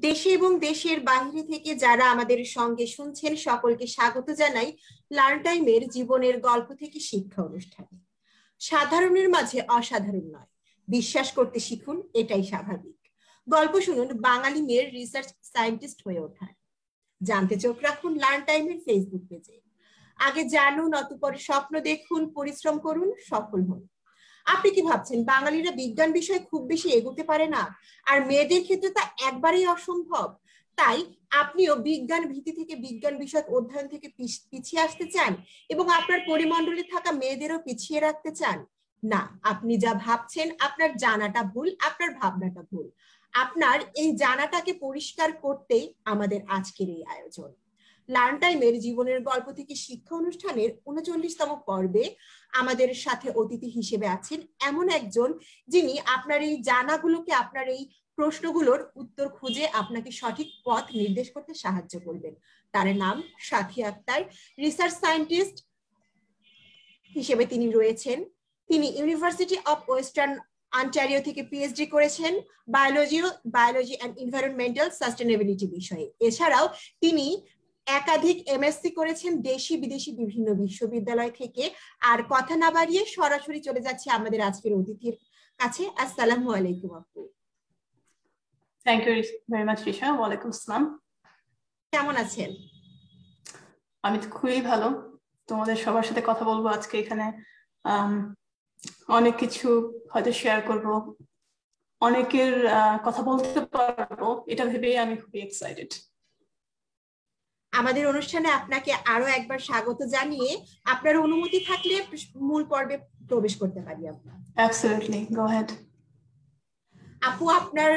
দেশে এবং দেশের বাইরে থেকে যারা আমাদের সঙ্গে শুনছেন সকলকে স্বাগত জানাই লার্ন টাইমের জীবনের গল্প থেকে শিক্ষা অনুষ্ঠানে। সাধারণের মাঝে অসাধারণ নয়, বিশ্বাস করতে শিখুন, এটাই স্বাভাবিক। গল্প শুনুন বাঙালি মেয়ের রিসার্চ সায়েন্টিস্ট হয়ে ওঠার। জানতে চোখ রাখুন লার্ন টাইমের ফেসবুক পেজে। আগে জানুন, অতঃপর স্বপ্ন দেখুন, পরিশ্রম করুন, সফল হন। আপনি কি ভাবছেন বাঙালিরা বিজ্ঞান বিষয়ে খুব বেশি এগোতে পারে না, আর মেয়েদের ক্ষেত্রে তা একবারেই অসম্ভব? তাই আপনিও বিজ্ঞান ভীতি থেকে বিজ্ঞান বিষয়ক অধ্যয়ন থেকে পিছিয়ে আসতে চান এবং আপনার পরিমণ্ডলে থাকা মেয়েদেরও পিছিয়ে রাখতে চান? না, আপনি যা ভাবছেন আপনার জানাটা ভুল, আপনার ভাবনাটা ভুল। আপনার এই জানাটাকে পরিষ্কার করতেই আমাদের আজকের এই আয়োজন। লার্ন টাইমের জীবনের গল্প থেকে শিক্ষা অনুষ্ঠানের ৩৯তম পর্বে আমাদের সাথে অতিথি হিসেবে আছেন এমন একজন, যিনি আপনার এই জানাগুলোকে, আপনার এই প্রশ্নগুলোর উত্তর খুঁজে আপনাকে সঠিক পথ নির্দেশ করতে সাহায্য করবেন। তার নাম সাথী আক্তার। রিসার্চ সায়েন্টিস্ট হিসেবে তিনি রয়েছেন। তিনি ইউনিভার্সিটি অফ ওয়েস্টার্ন অন্টারিও থেকে পিএইচডি করেছেন বায়োলজি অ্যান্ড এনভায়রনমেন্টাল সাস্টেনেবিলিটি বিষয়ে। এছাড়াও তিনি একাধিক এমএসসি করেছেন দেশি বিদেশি বিভিন্ন বিশ্ববিদ্যালয় থেকে। আর কথা না বাড়িয়ে সরাসরি চলে যাচ্ছে আমাদের আজকের অতিথির কাছে। আসসালামু আলাইকুম আপু। Thank you very much Risha. ওয়ালাইকুম আসসালাম। কেমন আছেন? আমি তো খুবই ভালো। তোমাদের সবার সাথে কথা বলবো আজকে এখানে। অনেক কিছু হয়তো শেয়ার করব, অনেকের কথা বলতে পারবো, এটা ভেবেই আমি খুবই এক্সাইটেড। আমাদের অনুষ্ঠানে আপনাকে আরো একবার স্বাগত জানিয়ে আপনার অনুমতি থাকলে মূল পর্বে প্রবেশ করতে পারি আমরা। Absolutely, go ahead. আপু, আপনার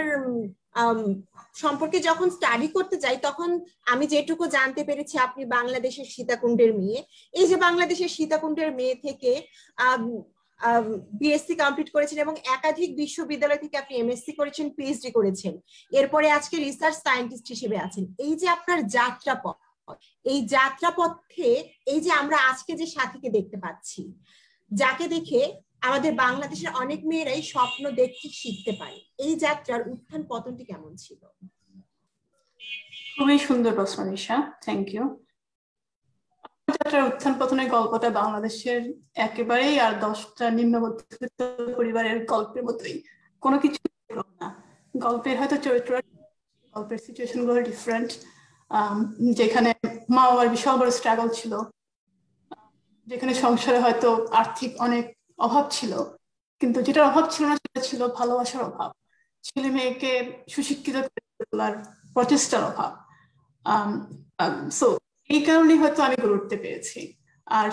সম্পর্কে যখন স্টাডি করতে যাই তখন আমি যেটুকু জানতে পেরেছি আপনি বাংলাদেশের সীতাকুণ্ডের মেয়ে। এই যে বাংলাদেশের সীতাকুণ্ডের মেয়ে থেকে বিএসসি কমপ্লিট করেছেন এবং একাধিক বিশ্ববিদ্যালয় থেকে আপনি এমএসসি করেছেন, পিএইচডি করেছেন, এরপরে আজকে রিসার্চ সায়েন্টিস্ট হিসেবে আছেন। এই যে আপনার যাত্রাপথ, এই যাত্রাপথে এই যে আমরা আজকে যে সাথীকে দেখতে পাচ্ছি, যাকে দেখে আমাদের বাংলাদেশের অনেক মেয়েরাই স্বপ্ন দেখতে শিখতে পারে, এই যাত্রার উত্থান পতনটি কেমন ছিল? খুবই সুন্দর প্রশ্ন রিশা, থ্যাংক ইউ। যাত্রার উত্থান পতনের গল্পটা বাংলাদেশের একেবারেই আর 10টা নিম্ন মধ্যবিত্ত পরিবারের গল্পের মতোই, কোনো কিছু না। গল্পের হয়তো চরিত্র, গল্পের সিচুয়েশন গুলো ডিফারেন্ট। যেখানে মা বাবার বিশাল বড় স্ট্রাগল ছিল, যেখানে সংসারে হয়তো আর্থিক অনেক অভাব ছিল, কিন্তু যেটার অভাব ছিল না সেটা ছিল ভালোবাসার অভাব, ছেলে মেয়েকে সুশিক্ষিত করার প্রচেষ্টার অভাব। সো এই কারণে হয়তো আমি গড়ে উঠতে পেরেছি। আর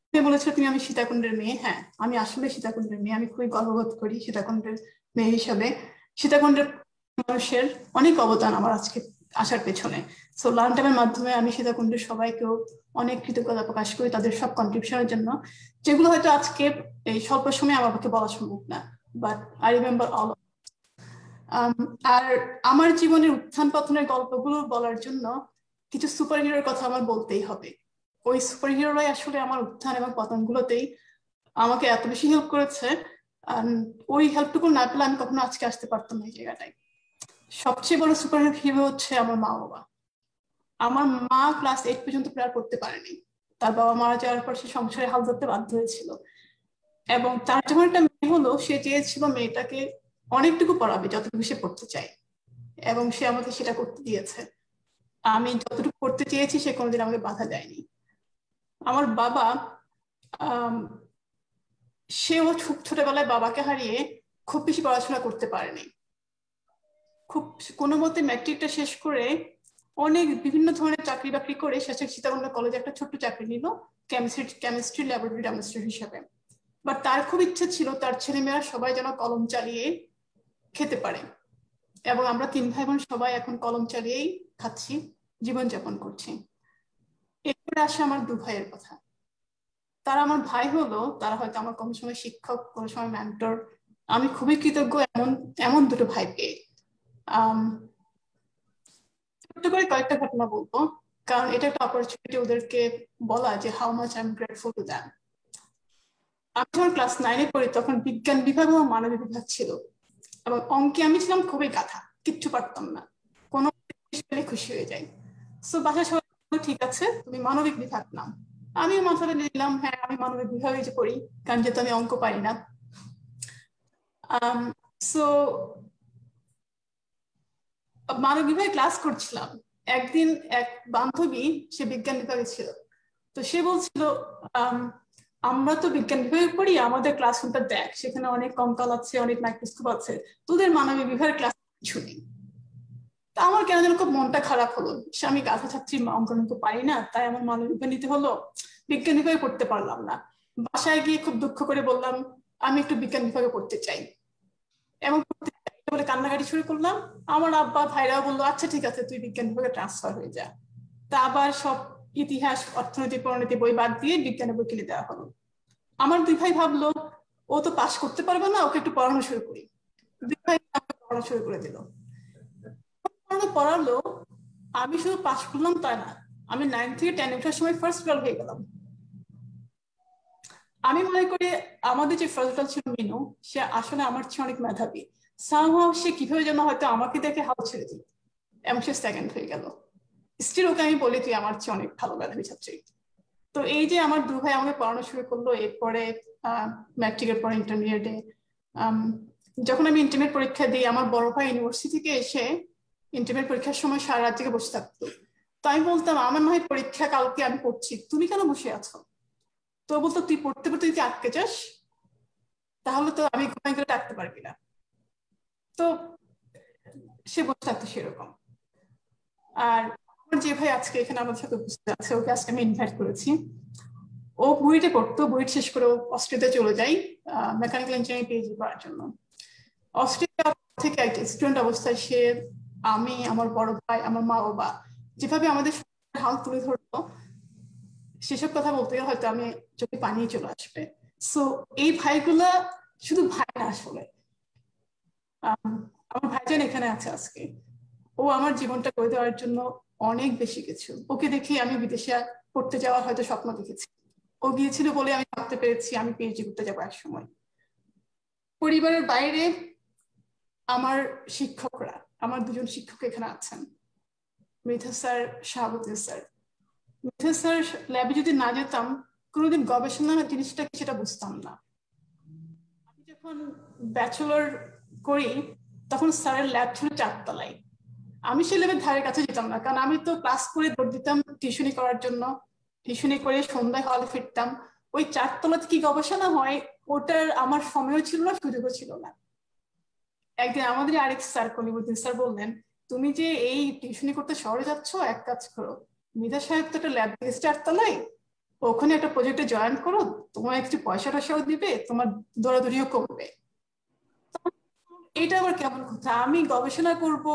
তুমি বলেছো তুমি আমি সীতাকুণ্ডের মেয়ে, হ্যাঁ আমি আসলে সীতাকুণ্ডের মেয়ে। আমি খুবই গর্ববোধ করি সীতাকুণ্ডের মেয়ে হিসাবে। সীতাকুণ্ডের মানুষের অনেক অবদান আমার আজকে আসার পেছনে। সো লার্ন টাইমের মাধ্যমে আমি সীতাকুণ্ডের সবাইকেও অনেক কৃতজ্ঞতা প্রকাশ করি তাদের সব কন্ট্রিবিউশনের জন্য, যেগুলো হয়তো আজকে এই স্বল্প সময়ে আমার পক্ষে বলা সম্ভব না, বাট আই রিমেম্বার অল। আর আমার জীবনের উত্থান পতনের গল্পগুলো বলার জন্য কিছু সুপার হিরোর কথা আমার বলতেই হবে। ওই সুপার হিরোরাই আসলে আমার উত্থান এবং পতনগুলোতেই আমাকে এত বেশি হেল্প করেছে। ওই হেল্পটুকু না পেলে আমি কখনো আজকে আসতে পারতাম না এই জায়গাটায়। সবচেয়ে বড় সুপার হিরো হচ্ছে আমার মা বাবা। আমার মা ক্লাস 8 পর্যন্ত প্রেয়ার করতে পারেনি, তার বাবা মারা যাওয়ার পর সে সংসারে হাল ধরতে বাধ্য হয়েছিল, এবং তার যখন একটা মেয়ে হলো সে চেয়েছিল মেয়েটাকে অনেকটুকু পড়াবে যতটুকু সে পড়তে চায়, এবং সে আমাকে সেটা করতে দিয়েছে। আমি যতটুকু করতে চেয়েছি সে কোনোদিন আমাকে বাধা দেয়নি। আমার বাবা সেও খুব ছোটবেলায় বাবাকে হারিয়ে খুব বেশি পড়াশোনা করতে পারেনি। খুব কোনো মতে ম্যাট্রিকটা শেষ করে অনেক বিভিন্ন ধরনের চাকরি বাকরি করে শেষে সীতাকুণ্ড কলেজে একটা ছোট্ট চাকরি নিল কেমিস্ট্রি ল্যাবরেটরি ডেমনস্ট্রেটর হিসেবে। বাট তার খুব ইচ্ছা ছিল তার ছেলেমেয়েরা সবাই যেন কলম চালিয়ে খেতে পারে, এবং আমরা 3 ভাই বোন সবাই এখন কলম চালিয়েই খাচ্ছি, জীবনযাপন করছি। এরপরে আসে আমার 2 ভাইয়ের কথা। তারা আমার ভাই হলো, তারা হয়তো আমার কোনো সময় শিক্ষক, কোনো সময় মেন্টর। আমি খুবই কৃতজ্ঞ এমন 2টো ভাই পেয়ে। ছোট্ট করে কয়েকটা ঘটনা বলবো, কারণ এটা একটা অপরচুনিটি ওদেরকে বলা যে how much I am grateful to them. আমি যখন ক্লাস 9-এ পড়ি তখন বিজ্ঞান বিভাগ এবং মানবিক বিভাগ ছিল, এবং অঙ্কে আমি ছিলাম খুবই গাধা, কিচ্ছু পারতাম না। কোনো খুশি হয়ে যাই। সো বাসায় সবাই ঠিক আছে তুমি মানবিক বিভাগ নাও। আমিও মাথাটা নিলাম হ্যাঁ আমি মানবিক বিভাগে যে পড়ি, কারণ যেহেতু আমি অঙ্ক পারি না। সো মানবিক বিভাগে ক্লাস করছিলাম, একদিন এক বান্ধবী সে বিজ্ঞান বিভাগে ছিল, তো সে বলছিল আমরা তো বিজ্ঞান বিভাগে পড়ি, আমাদের ক্লাসরুমটা দেখ, সেখানে অনেক কঙ্কাল আছে, অনেক মাইক্রোস্কোপ আছে, তোদের মানবিক বিভাগের ক্লাস কিছু নেই। তা আমার কেন যেন খুব মনটা খারাপ হলো, সে আমি গাধা ছাত্রী অঙ্ক পারি না, তাই আমার মানবিক বিভাগ নিতে হলো, বিজ্ঞান বিভাগে পড়তে পারলাম না। বাসায় গিয়ে খুব দুঃখ করে বললাম আমি একটু বিজ্ঞান বিভাগে পড়তে চাই, এমন বলে কান্নাকাটি শুরু করলাম। আমার আব্বা ভাইরাও বললো আচ্ছা ঠিক আছে তুই বিজ্ঞান বিভাগে ট্রান্সফার হয়ে যা। তা আবার সব ইতিহাস অর্থনীতি পরিণতি বই বাদ দিয়ে বিজ্ঞানের বই কিনে দেওয়া হলো। আমার দুই ভাই ভাবলো ও তো পাশ করতে পারবে না, ওকে একটু পড়ানো শুরু করি। দুই ভাই পড়ানো শুরু করে দিল। পড়ালো, আমি শুধু পাশ করলাম তা না, আমি 9 থেকে 10 ওঠার সময় ফার্স্ট গার্ল হয়ে গেলাম। আমি মনে করি আমাদের যে ফার্স্ট ছিল মিনু, সে আসলে আমার চেয়ে অনেক মেধাবী। সামহাও সে কিভাবে যেন হয়তো আমাকে দেখে হাল ছেড়ে দিল এবং সে সেকেন্ড হয়ে গেল। স্টিল ওকে আমি বলি তুই আমার চেয়ে অনেক ভালো মেধাবী ছাত্রী। তো এই যে আমার দু ভাই আমাকে পড়ানো শুরু করলো, এরপরে ম্যাট্রিকের পরে ইন্টারমিডিয়েটে যখন আমি ইন্টারমিডিয়েট পরীক্ষা দিই, আমার বড় ভাই ইউনিভার্সিটি থেকে এসে ইন্টারমিডিয়েট পরীক্ষার সময় সারা রাত থেকে বসে থাকতো। তো আমি বলতাম আমার নয় পরীক্ষা কালকে, আমি পড়ছি, তুমি কেন বসে আছো? তো বলতো তুই পড়তে পড়তে যদি আটকে যাস তাহলে তো আমি ঘুমাই গেলে ডাকতে পারবি না। তো সে বসে থাকতো সেরকম। আর আমার যে ভাই আজকে এখানে আমাদের সাথে উপস্থিত আছে, ওকে আজকে আমি ইনভাইট করেছি। ও বুয়েটে পড়তো, বুয়েট শেষ করে ও অস্ট্রেলিয়াতে চলে যায় মেকানিক্যাল ইঞ্জিনিয়ারিং পিএইচডি করার জন্য। অস্ট্রেলিয়া থেকে একটা স্টুডেন্ট অবস্থায় সে, আমি, আমার বড় ভাই, আমার মা বাবা যেভাবে আমাদের হাল তুলে ধরতো, সেসব কথা বলতে গেলে হয়তো আমি চোখে পানি চলে আসবে। সো এই ভাইগুলা শুধু ভাই না, আসলে আমার ভাইজান এখানে আছে আজকে, ও আমার জীবনটা করে দেওয়ার জন্য অনেক বেশি কিছু। ওকে দেখে আমি বিদেশে পড়তে যাওয়ার হয়তো স্বপ্ন দেখেছি, ও গিয়েছিল বলে আমি ভাবতে পেরেছি আমি পিএইচডি করতে যাবো এক সময়। পরিবারের বাইরে আমার শিক্ষকরা, আমার দুজন শিক্ষক এখানে আছেন, Mridha sir, Shahabuddin sir. Mridha sir ল্যাবে যদি না যেতাম কোনোদিন গবেষণা জিনিসটা কি সেটা বুঝতাম না। আমি যখন ব্যাচেলর করি তখন স্যারের ল্যাব ছিল 4 তলায়, আমি সে ল্যাবের ধারে কাছে যেতাম না, কারণ আমি তো ক্লাস করে দৌড় দিতাম টিউশনি করার জন্য, টিউশনি করে সন্ধ্যায় হলে ফিরতাম। ওই 4 তলাতে কি গবেষণা হয় ওটার আমার সময়ও ছিল না, সুযোগও ছিল না। একদিন আমাদের আরেক স্যার কলিমুদ্দিন স্যার বললেন তুমি যে এই টিউশনি করতে শহরে যাচ্ছ, এক কাজ করো, মৃধা সাহেব তো একটা ল্যাব দিয়েছে 4 তলায়, ওখানে একটা প্রজেক্টে জয়েন করো, তোমার একটু পয়সা টয়সাও দিবে, তোমার দৌড়াদৌড়িও কমবে। এটা আবার কেমন কথা, আমি গবেষণা করব,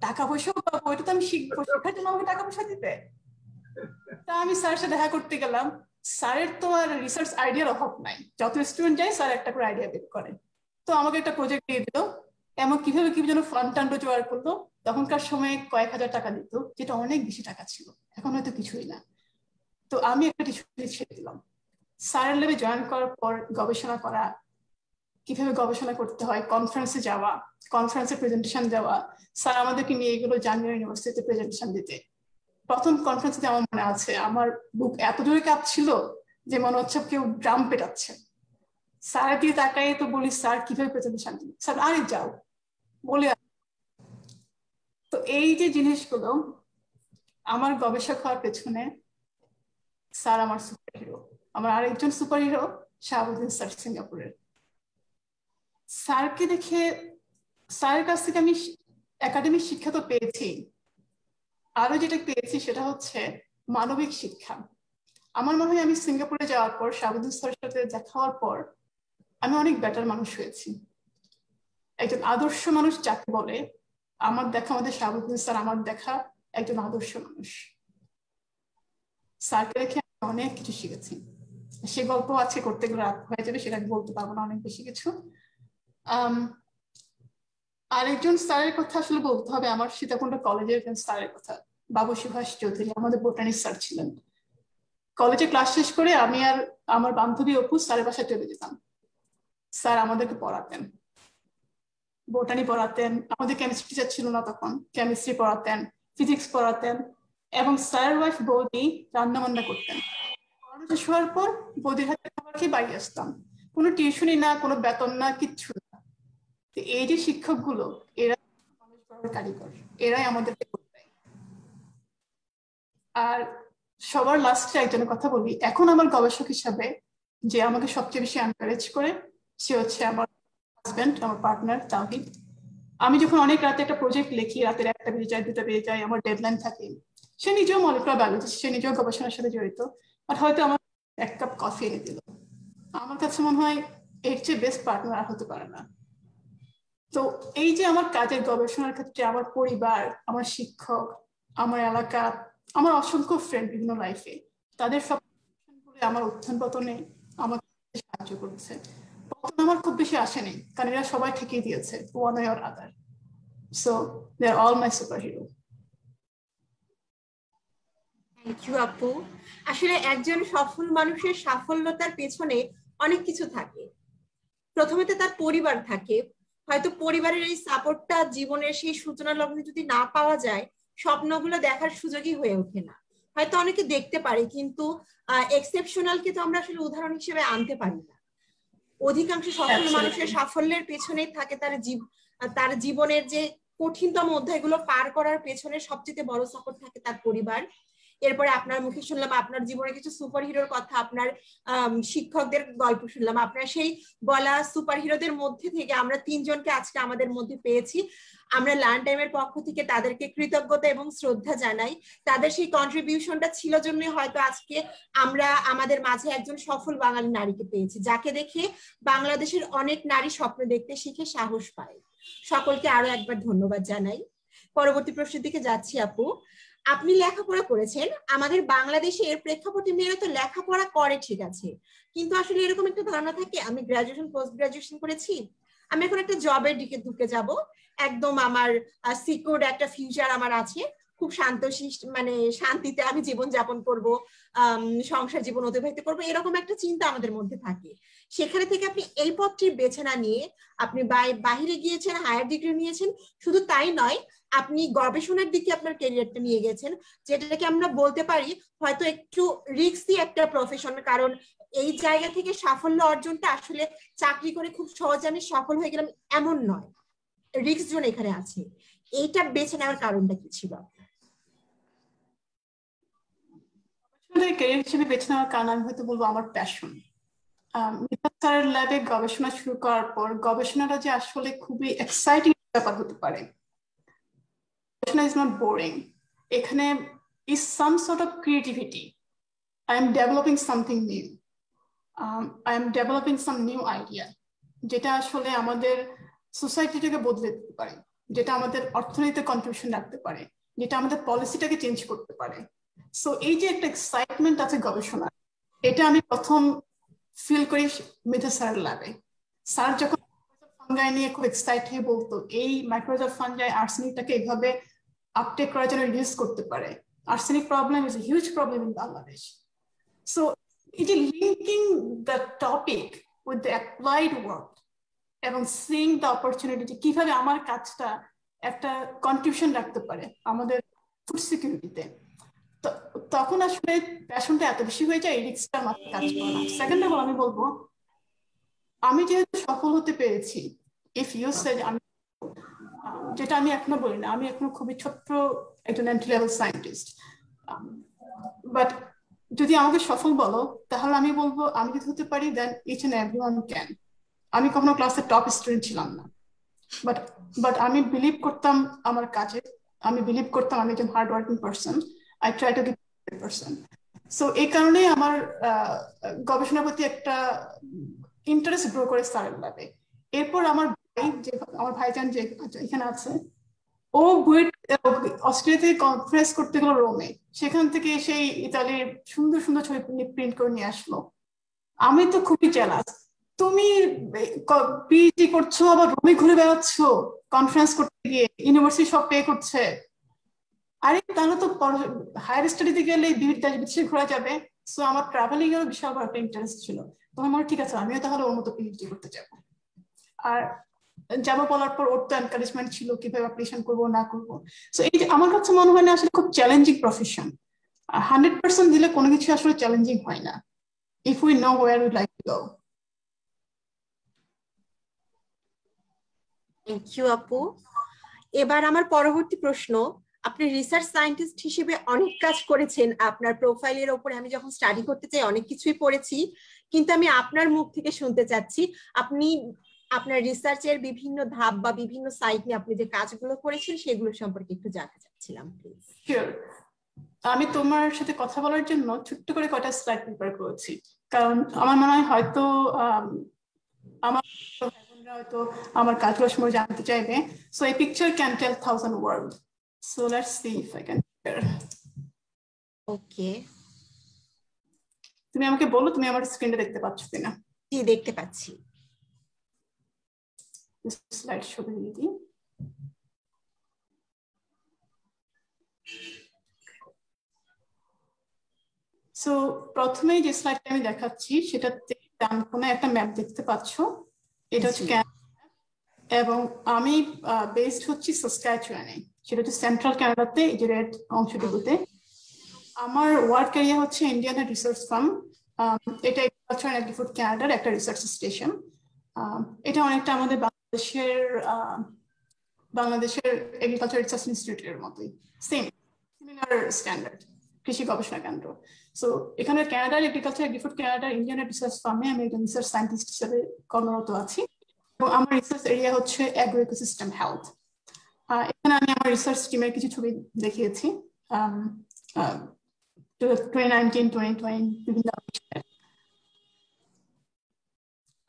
টাকা পয়সাও পাবো, এটা তো আমি শিখবো, শেখার জন্য আমাকে টাকা পয়সা দিবে। তা আমি স্যারের সাথে দেখা করতে গেলাম, স্যারের তো আর রিসার্চ আইডিয়ার অভাব নাই, যত স্টুডেন্ট যায় স্যার একটা করে আইডিয়া বের করে। তো আমাকে একটা প্রজেক্ট দিয়ে দিল, এমন কিভাবে কি যেন ফান্ড টান্ড জোগাড় করলো, তখনকার সময়ে কয়েক হাজার টাকা দিত, যেটা অনেক বেশি টাকা ছিল, এখন হয়তো কিছুই না। তো আমি একটা টিউশন ছেড়ে দিলাম। স্যারের লেভে জয়েন করার পর গবেষণা করা, কিভাবে গবেষণা করতে হয়, কনফারেন্সে যাওয়া, কনফারেন্সে প্রেজেন্টেশন দেওয়া, স্যার আমাদেরকে নিয়ে এগুলো জানুয়ারি ইউনিভার্সিটিতে প্রেজেন্টেশন দিতে। প্রথম কনফারেন্সে আমার মনে আছে আমার বুক এত জোরে কাঁপছিল যে মনে হচ্ছে কেউ ড্রাম পেটাচ্ছে। স্যার দিয়ে তাকাই তো বলি স্যার কিভাবে প্রেজেন্টেশন দিই, স্যার আরে যাও বলে। তো এই যে জিনিসগুলো, আমার গবেষক হওয়ার পেছনে স্যার আমার সুপার হিরো। আমার আরেকজন সুপার হিরো শাহাবুদ্দিন স্যার, সিঙ্গাপুরের। স্যারকে দেখে, স্যারের কাছ থেকে আমি একাডেমিক শিক্ষা তো পেয়েছি, আরো যেটা পেয়েছি সেটা হচ্ছে মানবিক শিক্ষা। আমার মনে হয় আমি সিঙ্গাপুরে যাওয়ার পর, শাহাবুদ্দিন স্যারের সাথে দেখা হওয়ার পর আমি অনেক বেটার মানুষ হয়েছি। একজন আদর্শ মানুষ যাকে বলে, আমার দেখা, আমাদের শাহাবুদ্দিন স্যার আমার দেখা একজন আদর্শ মানুষ। স্যারকে দেখে আমি অনেক কিছু শিখেছি, সে গল্প আজকে করতে গেলে রাত হয়ে যাবে, সেটা আমি বলতে পারবো না, অনেক বেশি কিছু। আরেকজন স্যারের কথা আসলে বলতে হবে আমার সীতাকুণ্ড কলেজের একজন স্যারের কথা, বাবু সুভাষ চৌধুরী, আমাদের বোটানিক স্যার ছিলেন। কলেজে ক্লাস শেষ করে আমি আর আমার বান্ধবী অপু স্যারের বাসায় চলে যেতাম, স্যার আমাদেরকে পড়াতেন, বোটানি পড়াতেন, আমাদের কেমিস্ট্রি টিচার ছিল না তখন, কেমিস্ট্রি পড়াতেন, ফিজিক্স পড়াতেন, এবং স্যারের ওয়াইফ বৌদি রান্না বান্না করতেন। শেষ হওয়ার পর বৌদির হাতে খাবার খেয়ে বাড়ি আসতাম, কোনো টিউশনই না, কোনো বেতন না, কিচ্ছু না। তো এই যে শিক্ষকগুলো, এরা মানুষ গড়ার কারিগর, এরাই আমাদেরকে করবে। আর সবার লাস্টে একজনের কথা বলি, এখন আমার গবেষক হিসাবে যে আমাকে সবচেয়ে বেশি এনকারেজ করে সে হচ্ছে আমার হাজবেন্ড, আমার পার্টনার তাওহিদ। আমি যখন অনেক রাতে একটা প্রজেক্ট লিখি, রাতের 1টা বেজে যায়, 2টা বেজে যায়, আমার ডেডলাইন থাকে, সে নিজেও মলিকুলার বায়োলজিস্ট, সে নিজেও গবেষণার সাথে জড়িত, আর হয়তো আমার 1 কাপ কফি এনে দিল। আমার কাছে মনে হয় এর চেয়ে বেস্ট পার্টনার আর হতে পারে না। তো এই যে আমার কাজের গবেষণার ক্ষেত্রে আমার পরিবার, আমার শিক্ষক, আমার এলাকা, আমার অসংখ্য ফ্রেন্ড বিভিন্ন লাইফে, তাদের সব আমার উত্থান পতনে আমাকে সাহায্য করেছে। পতন আমার খুব বেশি আসেনি, কারণ এরা সবাই ঠিকই দিয়েছে, one way or other. So they're all my superhero. Thank you আপু। আসলে একজন সফল মানুষের সাফল্যতার পেছনে অনেক কিছু থাকে। প্রথমে তো তার পরিবার থাকে, হয়তো পরিবারের এই সাপোর্টটা জীবনের সেই সূচনা লগ্নে যদি না পাওয়া যায়, স্বপ্নগুলো দেখার সুযোগই হয়ে ওঠে না। হয়তো অনেকে দেখতে পারে, কিন্তু এক্সেপশনালকে তো আমরা আসলে উদাহরণ হিসেবে আনতে পারি না। অধিকাংশ সফল মানুষের সাফল্যের পেছনেই থাকে তার জীবনের যে কঠিনতম অধ্যায়গুলো পার করার পেছনে সবচেয়ে বড় সাপোর্ট থাকে তার পরিবার। এরপরে আপনার মুখে শুনলাম আপনার জীবনে কিছু সুপার হিরোর কথা, আপনার শিক্ষকদের গল্প শুনলাম। আপনার সেই বলা সুপার হিরোদের মধ্যে থেকে আমরা 3জনকে আজকে আমাদের মধ্যে পেয়েছি। আমরা লার্ন টাইমের পক্ষ থেকে তাদেরকে কৃতজ্ঞতা এবং শ্রদ্ধা জানাই। তাদের সেই কন্ট্রিবিউশনটা ছিল জন্যই হয়তো আজকে আমরা আমাদের মাঝে একজন সফল বাঙালি নারীকে পেয়েছি, যাকে দেখে বাংলাদেশের অনেক নারী স্বপ্ন দেখতে শিখে সাহস পায়। সকলকে আরো একবার ধন্যবাদ জানাই। পরবর্তী প্রশ্নের দিকে যাচ্ছি আপু। আপনি লেখাপড়া করেছেন, আমাদের বাংলাদেশের প্রেক্ষাপটে মেয়েরা তো লেখাপড়া করে ঠিক আছে, কিন্তু আসলে এরকম একটা ধারণা থাকে আমি গ্রাজুয়েশন পোস্ট গ্রাজুয়েশন করেছি, আমি এখন একটা জবের দিকে ঢুকে যাব, একদম আমার সিকিউরড একটা ফিউচার আমার আছে, খুব মানে শান্তিতে আমি জীবন যাপন করব, সংসার জীবন অতিবাহিত করবো, এরকম একটা চিন্তা আমাদের মধ্যে থাকে। সেখানে থেকে আপনি এই পথটি বেছে না নিয়ে আপনি বাইরে গিয়েছেন, হায়ার ডিগ্রি নিয়েছেন, শুধু তাই নয় আপনি গবেষণার দিকে আপনার ক্যারিয়ারটা নিয়ে গেছেন, যেটাকে আমরা বলতে পারি হয়তো একটু রিস্কি একটা প্রফেশন। কারণ এই জায়গা থেকে সাফল্য অর্জনটা আসলে চাকরি করে খুব সহজে আমি সফল হয়ে গেলাম এমন নয়, রিস্ক জোন এখানে আছে। এইটা বেছে নেওয়ার কারণটা কি ছিল? ক্যারিয়ার হিসেবে বেছে নেওয়ার কারণ আমি হয়তো বলবো আমার প্যাশন। মিতা স্যারের ল্যাবে গবেষণা শুরু করার পর গবেষণাটা যে আসলে খুবই এক্সাইটিং ব্যাপার হতে পারে। গবেষণা ইজ নট বোরিং, এখানে is some sort of creativity. I am developing something new, I am developing some new idea, যেটা আসলে আমাদের সোসাইটিটাকে বদলে দিতে পারে, যেটা আমাদের অর্থনীতিতে কন্ট্রিবিউশন রাখতে পারে, যেটা আমাদের পলিসিটাকে চেঞ্জ করতে পারে। সো এই যে একটা এক্সাইটমেন্ট আছে গবেষণা, এটা আমি প্রথম ফিল করি মিতা স্যারের ল্যাবে। স্যার যখন ফাঙ্গাই নিয়ে খুব এক্সাইট হয়ে বলতো এই মাইক্রোজার ফাঙ্গাই আর্সেনিকটাকে এইভাবে আপটেক করার জন্য রিডিউস করতে পারে। Arsenic problem is a huge problem in Bangladesh. So এই যে linking the topic with the applied work এবং সিইং দ্য অপরচুনিটি, কিভাবে আমার কাজটা একটা কন্ট্রিবিউশন রাখতে পারে আমাদের ফুড সিকিউরিটিতে, তখন আসলে প্যাশনটা এত বেশি হয়ে যায়, এই রিস্কটা মাথায় কাজ করে না। সেকেন্ড অফ অল আমি বলবো, আমি যেহেতু সফল হতে পেরেছি, ইফ ইউ সেড, আমি যেটা আমি এখনো বলি না, আমি এখনো খুবই ছোট্ট একজন এন্ট্রি লেভেল সায়েন্টিস্ট, বাট যদি আমাকে সফল বলো তাহলে আমি বলবো আমি যদি হতে পারি দেন ইচ এন্ড এভরিওয়ান ক্যান। আমি কখনো ক্লাসের টপ স্টুডেন্ট ছিলাম না, বাট আমি বিলিভ করতাম আমার কাজে, আমি বিলিভ করতাম আমি একজন hard working person, I try to be person. So এই কারণে আমার গবেষণার প্রতি একটা ইন্টারেস্ট গ্রো করে স্যারের ল্যাবে। এরপর আমার ভাইজান যে এখানে আছে, ও অস্ট্রেলিয়া থেকে কনফারেন্স করতে গেল রোমে, সেখান থেকে সেই ইতালির সুন্দর সুন্দর ছবি প্রিন্ট করে নিয়ে আসলো। আমি তো খুবই জেলাস, তুমি পিএইচডি করছো আবার রোমে ঘুরে বেড়াচ্ছ কনফারেন্স করতে গিয়ে, ইউনিভার্সিটি সব পে করছে। আরে তাহলে তো হায়ার স্টাডিতে গেলে বিদেশে ঘোরা যাবে। সো আমার ট্রাভেলিং এর বিশাল বড় একটা ইন্টারেস্ট ছিল, তখন আমার ঠিক আছে আমিও তাহলে ওর মতো পিএইচডি করতে যাবো। আর যাবো বলার পর ওর তো এনকারেজমেন্ট ছিল কিভাবে অ্যাপ্লিকেশন করবো না করবো। সো এই যে আমার কাছে মনে হয় না আসলে খুব চ্যালেঞ্জিং প্রফেশন। 100% দিলে কোনো কিছু আসলে চ্যালেঞ্জিং হয় না if we know where we'd like to go. Thank you আপু। এবার আমার পরবর্তী প্রশ্ন, আপনি রিসার্চ সায়েন্টিস্ট হিসেবে অনেক কাজ করেছেন, আপনার প্রোফাইলের ওপরে আমি যখন স্টাডি করতে চাই অনেক কিছুই পড়েছি, কিন্তু আমি আপনার মুখ থেকে শুনতে চাচ্ছি আপনি আপনার রিসার্চের বিভিন্ন ধাপ বা বিভিন্ন সাইট নিয়ে আপনি যে কাজগুলো করেছেন সেগুলো সম্পর্কে একটু জানতে চাচ্ছিলাম প্লিজ। শিওর, আমি তোমার সাথে কথা বলার জন্য ছোট্ট করে কয়টা স্লাইড প্রিপেয়ার করেছি, কারণ আমার মনে হয় হয়তো আমার হয়তো আমার কাজগুলো সম্পর্কে জানতে চাইবে। So a picture can tell 1,000 words. So let's see if I can share. ওকে, তুমি আমাকে বলো তুমি আমার স্ক্রিনে দেখতে পাচ্ছ কিনা? জি দেখতে পাচ্ছি। স্লাইড শো দিয়ে দিই। সো প্রথমেই যে স্লাইডটা আমি দেখাচ্ছি সেটাতে ডান কোণে একটা ম্যাপ দেখতে পাচ্ছ, এটা হচ্ছে এবং আমি বেসড হচ্ছি সাসক্যাচুয়ানে, সেটা হচ্ছে সেন্ট্রাল কানাডাতে, এই যে রেড অংশটুকুতে। আমার ওয়ার্ক এরিয়া হচ্ছে ইন্ডিয়ান রিসার্চ ফার্ম, এটা এগ্রিকালচার অ্যান্ড এগ্রিফুড কানাডার একটা রিসার্চ স্টেশন। এটা অনেকটা আমাদের বাংলাদেশের এগ্রিকালচার রিসার্চ ইনস্টিটিউটের মতোই, সিমিলার স্ট্যান্ডার্ড কৃষি গবেষণা কেন্দ্র। সো এখানে কানাডার এগ্রিকালচার এগ্রিফুড কানাডার ইন্ডিয়ান রিসার্চ ফার্মে আমি একজন রিসার্চ সায়েন্টিস্ট হিসেবে কর্মরত আছি এবং আমার রিসার্চ এরিয়া হচ্ছে অ্যাগ্রো ইকোসিস্টেম হেলথ। এখানে আমি আমার রিসার্চ টিমের কিছু ছবি দেখিয়েছি 2019, 2020 বিভিন্ন।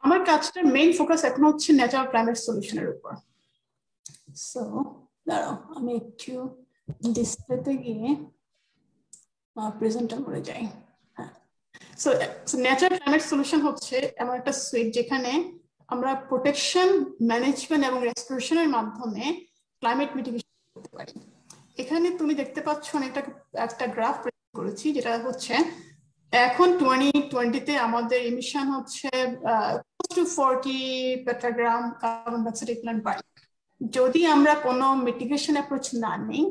আমার কাজটার মেইন ফোকাস এখন হচ্ছে ন্যাচারাল ক্লাইমেট সলিউশনের উপর। সো দাঁড়াও আমি একটু ডিসপ্লেতে গিয়ে প্রেজেন্টার করে যাই। সো ন্যাচারাল ক্লাইমেট সলিউশন হচ্ছে এমন একটা সুইট যেখানে আমরা প্রোটেকশন, ম্যানেজমেন্ট এবং রেস্টোরেশনের মাধ্যমে ক্লাইমেট মিটিগেশন করতে পারি। এখানে তুমি দেখতে পাচ্ছ একটা গ্রাফ করেছি, যেটা হচ্ছে এখন 2020-তে আমাদের ইমিশন হচ্ছে 40 পেটাগ্রাম কার্বন ডাইঅক্সাইড ইকুইভ্যালেন্ট বাই। যদি আমরা কোনো মিটিগেশন অ্যাপ্রোচ না নিই,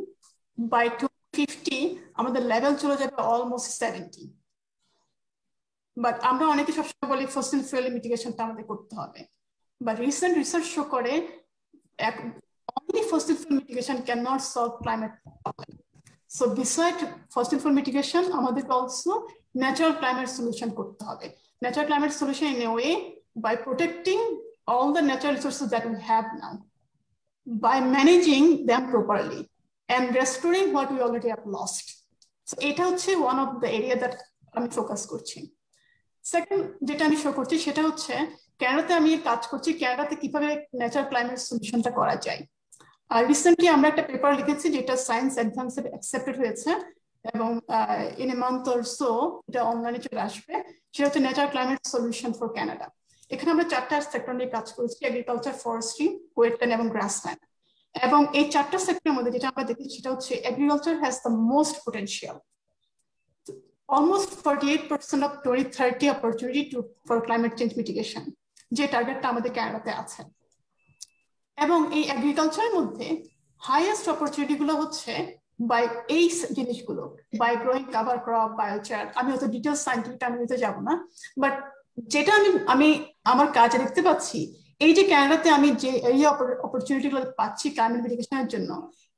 বাই 2050 আমাদের লেভেল চলে যাবে অলমোস্ট 70। বাট আমরা অনেকে সবসময় বলি ফসিল ফুয়েল মিটিগেশনটা আমাদের করতে হবে, বাট রিসেন্ট রিসার্চ শো করে only fossil fuel mitigation cannot solve climate problem. So beside fossil fuel mitigation, আমাদেরকে also natural climate solution করতে হবে। Natural climate solution in a way by protecting all the natural resources that we have now, by managing them properly and restoring what we already have lost. So এটা হচ্ছে one of the area that আমি focus করছি। Second যেটা আমি show করছি সেটা হচ্ছে কানাডাতে আমি কাজ করছি, কানাডাতে কিভাবে ন্যাচারাল ক্লাইমেট সলিউশনটা করা যায়। রিসেন্টলি আমরা একটা পেপার লিখেছি যেটা সায়েন্স অ্যাডভান্সে অ্যাকসেপ্টেড হয়েছে এবং in a month or so এটা অনলাইনে চলে আসবে। সেটা হচ্ছে natural climate solution for Canada. এখানে আমরা 4টা সেক্টর নিয়ে কাজ করেছি, এগ্রিকালচার, ফরেস্ট্রি, ওয়েটল্যান্ড এবং গ্রাসল্যান্ড। এবং এই 4টা সেক্টরের মধ্যে যেটা আমরা দেখি সেটা হচ্ছে agriculture has the most potential, almost 48% of 2030 opportunity for climate change mitigation, যে টার্গেটটা আমাদের কানাডাতে আছে। এবং এই এগ্রিকালচারের মধ্যে হাইয়েস্ট অপরচুনিটি গুলো হচ্ছে বাই এই জিনিসগুলো, by growing cover crop, biochar. আমি হয়তো ডিটেলস সায়েন্টিফিক টার্মিতে যাব না, বাট যেটা আমি আমার কাজে দেখতে পাচ্ছি, এই যে কানাডাতে আমি যে এরিয়া অপরচুনিটি গুলো পাচ্ছি ক্লাইমেট মিটিগেশনের জন্য,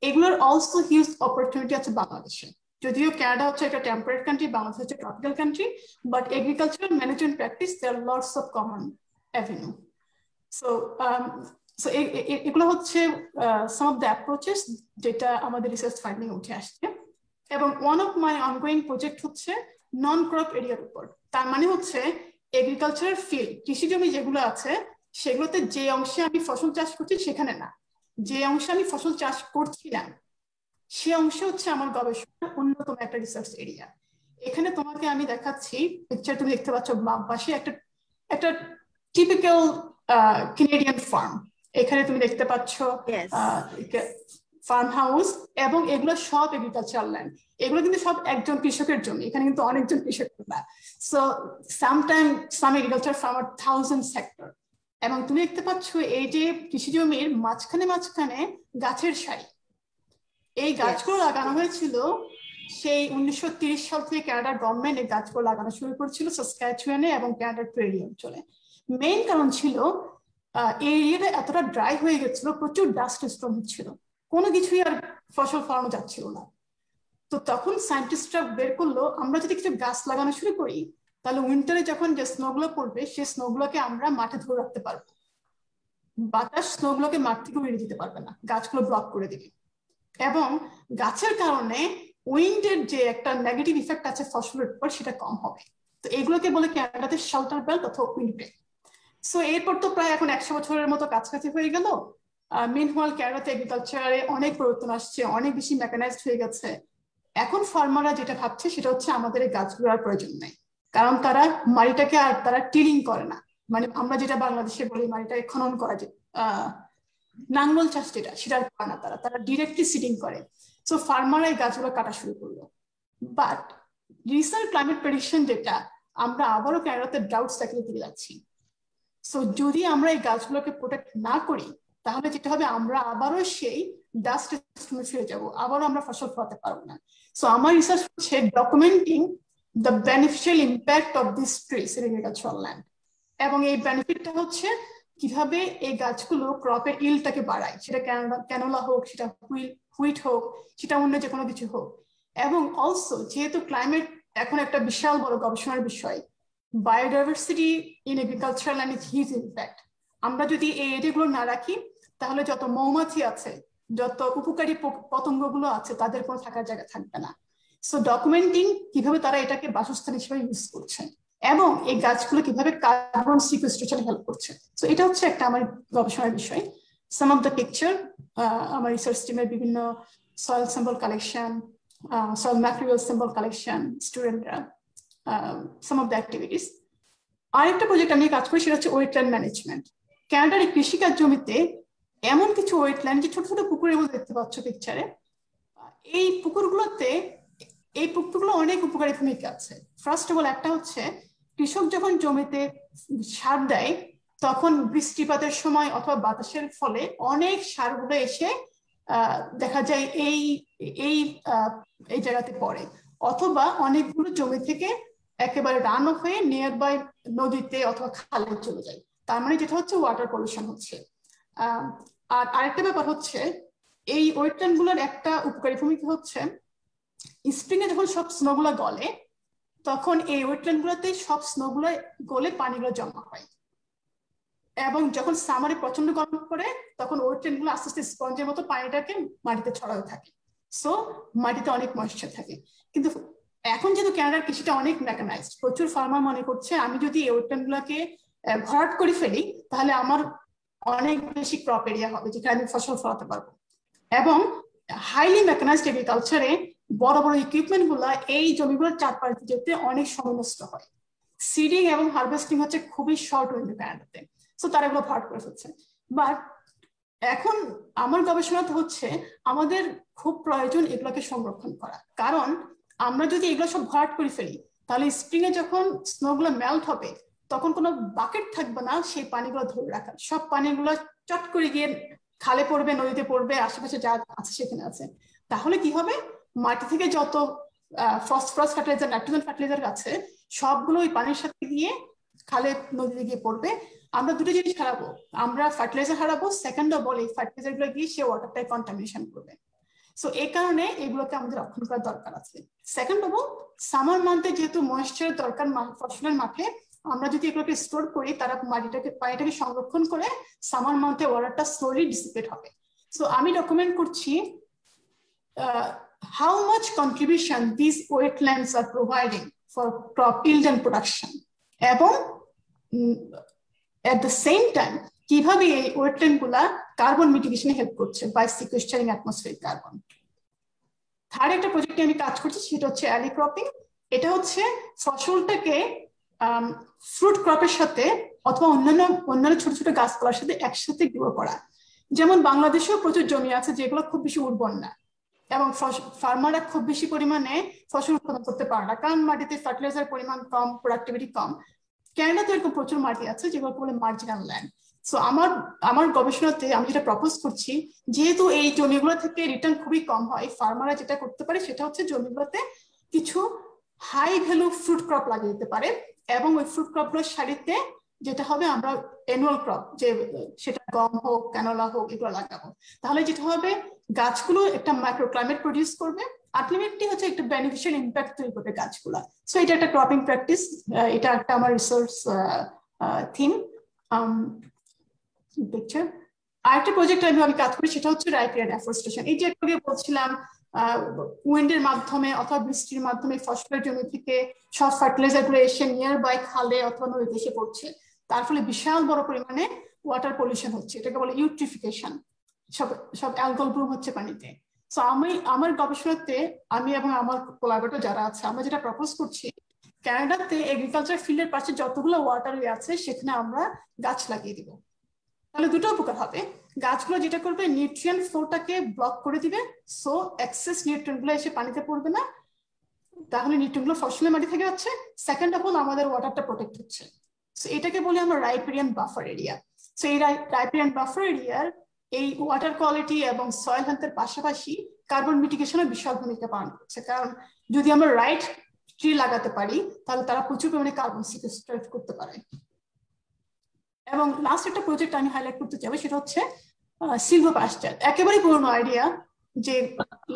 এগুলোর অলসো হিউজ অপরচুনিটি আছে বাংলাদেশে। যদিও কানাডা হচ্ছে একটা টেম্পারেট কান্ট্রি, বাংলাদেশ হচ্ছে tropical country, but agricultural management practice there are lots of common avenue. So এগুলো হচ্ছে সাম অফ দ্য অ্যাপ্রোচেস যেটা আমাদের রিসার্চ ফাইন্ডিং উঠে আসছে। এবং one of my ongoing project হচ্ছে নন ক্রপ এরিয়ার উপর। তার মানে হচ্ছে এগ্রিকালচার ফিল্ড, কৃষি জমি যেগুলো আছে সেগুলোতে যে অংশে আমি ফসল চাষ করছি সেখানে না, যে অংশে আমি ফসল চাষ করছি না সে অংশে হচ্ছে আমার গবেষণার অন্যতম একটা রিসার্চ এরিয়া। এখানে তোমাকে আমি দেখাচ্ছি পিকচার, তুমি দেখতে পাচ্ছ বাম পাশে একটা টিপিক্যাল কানাডিয়ান ফার্ম। এখানে তুমি দেখতে পাচ্ছ ফার্ম হাউস, এবং এগুলো সব এগ্রিকালচারাল ল্যান্ড। এগুলো কিন্তু সব একজন কৃষকের জমি, এখানে কিন্তু অনেকজন কৃষক না। সো সাম এগ্রিকালচার ফার্ম আর 1000 হেক্টর। এবং তুমি দেখতে পাচ্ছ এই যে কৃষি জমির মাঝখানে মাঝখানে গাছের সারি, এই গাছগুলো লাগানো হয়েছিল সেই 1930 সাল থেকে কানাডার গভর্নমেন্ট এই গাছগুলো লাগানো শুরু করেছিল সাসক্যাচুয়ানে এবং কানাডার প্রেরি অঞ্চলে। মেইন কারণ ছিল এই এরিয়াটা এতটা ড্রাই হয়ে গেছিল, প্রচুর ডাস্ট স্টর্ম হচ্ছিল, কোনো কিছুই আর ফসল ফলানো যাচ্ছিল না। তো তখন সায়েন্টিস্টরা বের করলো আমরা যদি কিছু গাছ লাগানো শুরু করি তাহলে উইন্টারে যখন যে স্নোগুলো পড়বে সেই স্নোগুলোকে আমরা মাঠে ধরে রাখতে পারবো, বাতাস স্নোগুলোকে মাঠ থেকে উড়িয়ে দিতে পারবে না, গাছগুলো ব্লক করে দিবে। এবং গাছের কারণে উইন্ডের যে একটা নেগেটিভ ইফেক্ট আছে ফসলের উপর সেটা কম হবে। তো এগুলোকে বলে ক্যানাডাতে শেল্টার বেল্ট অথবা উইন্ডব্রেক। সো এরপর তো প্রায় এখন 100 বছরের মতো কাছাকাছি হয়ে গেল। মিনহোয়াল ক্যানাডাতে এগ্রিকালচারে অনেক পরিবর্তন আসছে, অনেক বেশি মেকানাইজড হয়ে গেছে। এখন ফার্মাররা যেটা ভাবছে সেটা হচ্ছে আমাদের এই গাছগুলোর প্রয়োজন নেই, কারণ তারা মাটিটাকে আর তারা টিলিং করে না, মানে আমরা যেটা বাংলাদেশে বলি মাটিটাকে খনন করা যায়, নাঙ্গল চাষ যেটা, সেটা করে না, তারা ডিরেক্টলি সিডিং করে। সো ফার্মাররা এই গাছগুলো কাটা শুরু করলো। বাট রিসেন্ট ক্লাইমেট প্রেডিকশন যেটা, আমরা আবারও ক্যানাডাতে ড্রাউট সাইকেলের দিকে যাচ্ছি। সো যদি আমরা এই গাছগুলোকে প্রোটেক্ট না করি তাহলে যেটা হবে আমরা আবারও সেই ডাস্ট স্টর্মে ফিরে যাবো, আবারও আমরা ফসল ফলাতে পারবো না। সো আমার রিসার্চ হচ্ছে documenting the beneficial impact of this trees in agricultural land, এবং এই বেনিফিটটা হচ্ছে কিভাবে এই গাছগুলো ক্রপের ইল্ডটাকে বাড়ায়, সেটা ক্যানোলা হোক, সেটা হুইট হোক, সেটা অন্য যে কোনো কিছু হোক। এবং অলসো যেহেতু ক্লাইমেট এখন একটা বিশাল বড় গবেষণার বিষয়, biodiversity in agriculture land is huge impact. আমরা যদি এই এরিয়াগুলো না রাখি তাহলে যত মৌমাছি আছে, যত উপকারী পতঙ্গগুলো আছে তাদের কোনো থাকার জায়গা থাকবে না। সো ডকুমেন্টিং কিভাবে তারা এটাকে বাসস্থান হিসেবে ইউজ করছে এবং এই গাছগুলো কিভাবে কার্বন সিকুয়েস্ট্রেশনে হেল্প করছে, সো এটা হচ্ছে একটা আমার গবেষণার বিষয়। সাম অফ দ্য পিকচার, আমার রিসার্চ টিমের বিভিন্ন soil sample collection, soil material sample collection, স্টুডেন্টরা, some of the activities. আরেকটা প্রজেক্ট আমি কাজ করি সেটা হচ্ছে ওয়েটল্যান্ড ম্যানেজমেন্ট। ক্যানাডার কৃষিকাজ জমিতে এমন কিছু ওয়েটল্যান্ড, যে ছোট ছোট পুকুরের মধ্যে দেখতে পাচ্ছ পিকচারে, এই পুকুরগুলো অনেক উপকারী ভূমিকা আছে। ফার্স্ট অফ অল একটা হচ্ছে কৃষক যখন জমিতে সার দেয় তখন বৃষ্টিপাতের সময় অথবা বাতাসের ফলে অনেক সারগুলো এসে দেখা যায় এই জায়গাতে পড়ে, অথবা অনেকগুলো জমি থেকে একেবারে রান হয়ে নিয়ার বাই নদীতে অথবা খালে চলে যায়। তার মানে যেটা হচ্ছে ওয়াটার পলিউশন হচ্ছে। আর আরেকটা ব্যাপার হচ্ছে এই ওয়েটল্যান্ড গুলোর একটা উপকারী ভূমিকা হচ্ছে স্প্রিং এ যখন সব স্নোগুলো গলে তখন এই ওয়েটল্যান্ড গুলোতে সব স্নোগুলো গলে পানিগুলো জমা হয়, এবং যখন সামারে প্রচন্ড গরম পড়ে তখন ওয়েটল্যান্ড গুলো আস্তে আস্তে স্পঞ্জের মতো পানিটাকে মাটিতে ছড়াতে থাকে, সো মাটিতে অনেক ময়েশ্চার থাকে। কিন্তু এখন যেহেতু ক্যানাডার কৃষিটা অনেক মেকানাইজড, প্রচুর ফার্মার মনে করছে আমি যদি এই ওয়েটল্যান্ড গুলোকে ভরাট করে ফেলি তাহলে আমার অনেক বেশি ক্রপ এরিয়া হবে যেখানে আমি ফসল ফলাতে পারবো। এবং হাইলি মেকানাইজড এগ্রিকালচারে বড় বড় ইকুইপমেন্ট গুলা এই জমিগুলোর চারপাশ যেতে অনেক সময় নষ্ট হয়। সিডিং এবং হারভেস্টিং হচ্ছে খুবই শর্ট উইন্ডো ক্যানাডাতে, সো তারা এগুলো ভরাট করে ফেলছে। বাট এখন আমার গবেষণাতে হচ্ছে আমাদের খুব প্রয়োজন এগুলোকে সংরক্ষণ করা, কারণ আমরা যদি এগুলো সব ভরাট করে ফেলি তাহলে স্প্রিং এ যখন স্নোগুলো মেল্ট হবে তখন কোনো বাকেট থাকবে না সেই পানিগুলো ধরে রাখার, সব পানিগুলো চট করে গিয়ে খালে পড়বে, নদীতে পড়বে, আশেপাশে যা আছে সেখানে আছে। তাহলে কি হবে, মাটি থেকে যত ফসফরাস ফার্টিলাইজার, নাইট্রোজেন ফার্টিলাইজার আছে সবগুলো ওই পানির সাথে গিয়ে খালে নদীতে গিয়ে পড়বে। আমরা দুটো জিনিস হারাবো, আমরা ফার্টিলাইজার হারাবো, সেকেন্ড অফ অল এই ফার্টিলাইজার গুলো গিয়ে সে ওয়াটারটাই কন্টামিনেশন করবে। সো এই কারণে এগুলোকে আমাদের রক্ষণ করার দরকার আছে। সেকেন্ড অফ অল সামার মান্থে যেহেতু ময়েশ্চারের দরকার ফসলের মাঠে, আমরা যদি এগুলোকে স্টোর করি তারা পানিটাকে সংরক্ষণ করে সামার মান্থে ওয়াটারটা স্লোলি ডিসিপেট হবে। সো আমি ডকুমেন্ট করছি how much contribution these wetlands are providing for crop yield and production, এবং at the same time কিভাবে এই ওয়েটল্যান্ড গুলা কার্বন মিটিগেশনে হেল্প করছে বাই সিকুয়েস্টারিং অ্যাটমসফিয়ারিক কার্বন। থার্ড একটা প্রজেক্টে আমি কাজ করছি সেটা হচ্ছে অ্যালি ক্রপিং। এটা হচ্ছে ফসলটাকে ফ্রুট ক্রপের সাথে অথবা অন্যান্য ছোট ছোট গাছপালার সাথে একসাথে গ্রো করা। যেমন বাংলাদেশেও প্রচুর জমি আছে যেগুলো খুব বেশি উর্বর না এবং ফার্মাররা খুব বেশি পরিমাণে ফসল উৎপাদন করতে পারে না, কারণ মাটিতে ফার্টিলাইজার পরিমাণ কম, প্রোডাক্টিভিটি কম। ক্যানাডাতে এরকম প্রচুর মাটি আছে যেগুলো বলে মার্জিনাল ল্যান্ড, সো আমার গবেষণাতে আমি যেটা প্রপোজ করছি, যেহেতু এই জমিগুলো থেকে রিটার্ন খুবই কম হয়, ফার্মাররা যেটা করতে পারে সেটা হচ্ছে জমিগুলোতে কিছু হাই ভ্যালু ফ্রুট ক্রপ লাগিয়ে দিতে পারে, এবং ওই ফ্রুট ক্রপগুলোর সারিতে যেটা হবে আমরা অ্যানুয়াল ক্রপ, যে সেটা গম হোক ক্যানোলা হোক এগুলো লাগাবো। তাহলে যেটা হবে গাছগুলো একটা মাইক্রোক্লাইমেট প্রডিউস করবে, আলটিমেটলি হচ্ছে একটা বেনিফিশিয়াল ইম্প্যাক্ট তৈরি করবে গাছগুলা। সো এটা একটা ক্রপিং প্র্যাকটিস, এটা একটা আমার রিসার্চ থিম পিকচার। আরেকটা প্রজেক্ট আমি কাজ করি সেটা হচ্ছে রাইপিয়ারিয়ান অ্যাফরেস্টেশন। এই যে একটু আগে বলছিলাম উইন্ডের মাধ্যমে অথবা বৃষ্টির মাধ্যমে ফসলের জমি থেকে সব ফার্টিলাইজার গুলো এসে নিয়ার বাই খালে অথবা নদীতে এসে পড়ছে, তার ফলে বিশাল বড় পরিমাণে ওয়াটার পলিউশন হচ্ছে, এটাকে বলে ইউট্রিফিকেশন, সব অ্যালকোহল ব্লুম হচ্ছে পানিতে। সো আমার গবেষণাতে আমি এবং আমার কোলাবরেটর যারা আছে আমরা যেটা প্রপোজ করছি, কানাডাতে এগ্রিকালচার ফিল্ডের পাশে যতগুলো ওয়াটারওয়ে আছে সেখানে আমরা গাছ লাগিয়ে দিব। তাহলে দুটো উপকার হবে, গাছগুলো যেটা করবে নিউট্রিয়েন্ট ফ্লোটাকে ব্লক করে দিবে, সো এক্সেস নিউট্রিয়েন্ট গুলো এসে পানিতে পড়বে না, তাহলে নিউট্রিয়েন্ট গুলো ফসলের মাটি থেকে যাচ্ছে। সেকেন্ড অফ অল আমাদের ওয়াটারটা প্রোটেক্ট হচ্ছে। সো এটাকে বলি আমরা রাইপেরিয়ান বাফার এরিয়া। সো এই রাইপেরিয়ান বাফার এরিয়ার এই ওয়াটার কোয়ালিটি এবং সয়েল হেলথের পাশাপাশি কার্বন মিটিগেশনের বিশাল ভূমিকা পালন করছে, কারণ যদি আমরা রাইট ট্রি লাগাতে পারি তাহলে তারা প্রচুর পরিমাণে কার্বন সিকুয়েস্ট্রেট করতে পারে। এবং লাস্ট একটা প্রজেক্ট আমি হাইলাইট করতে চাই সেটা হচ্ছে সিলভো পাস্টার। একেবারে পুরনো আইডিয়া যে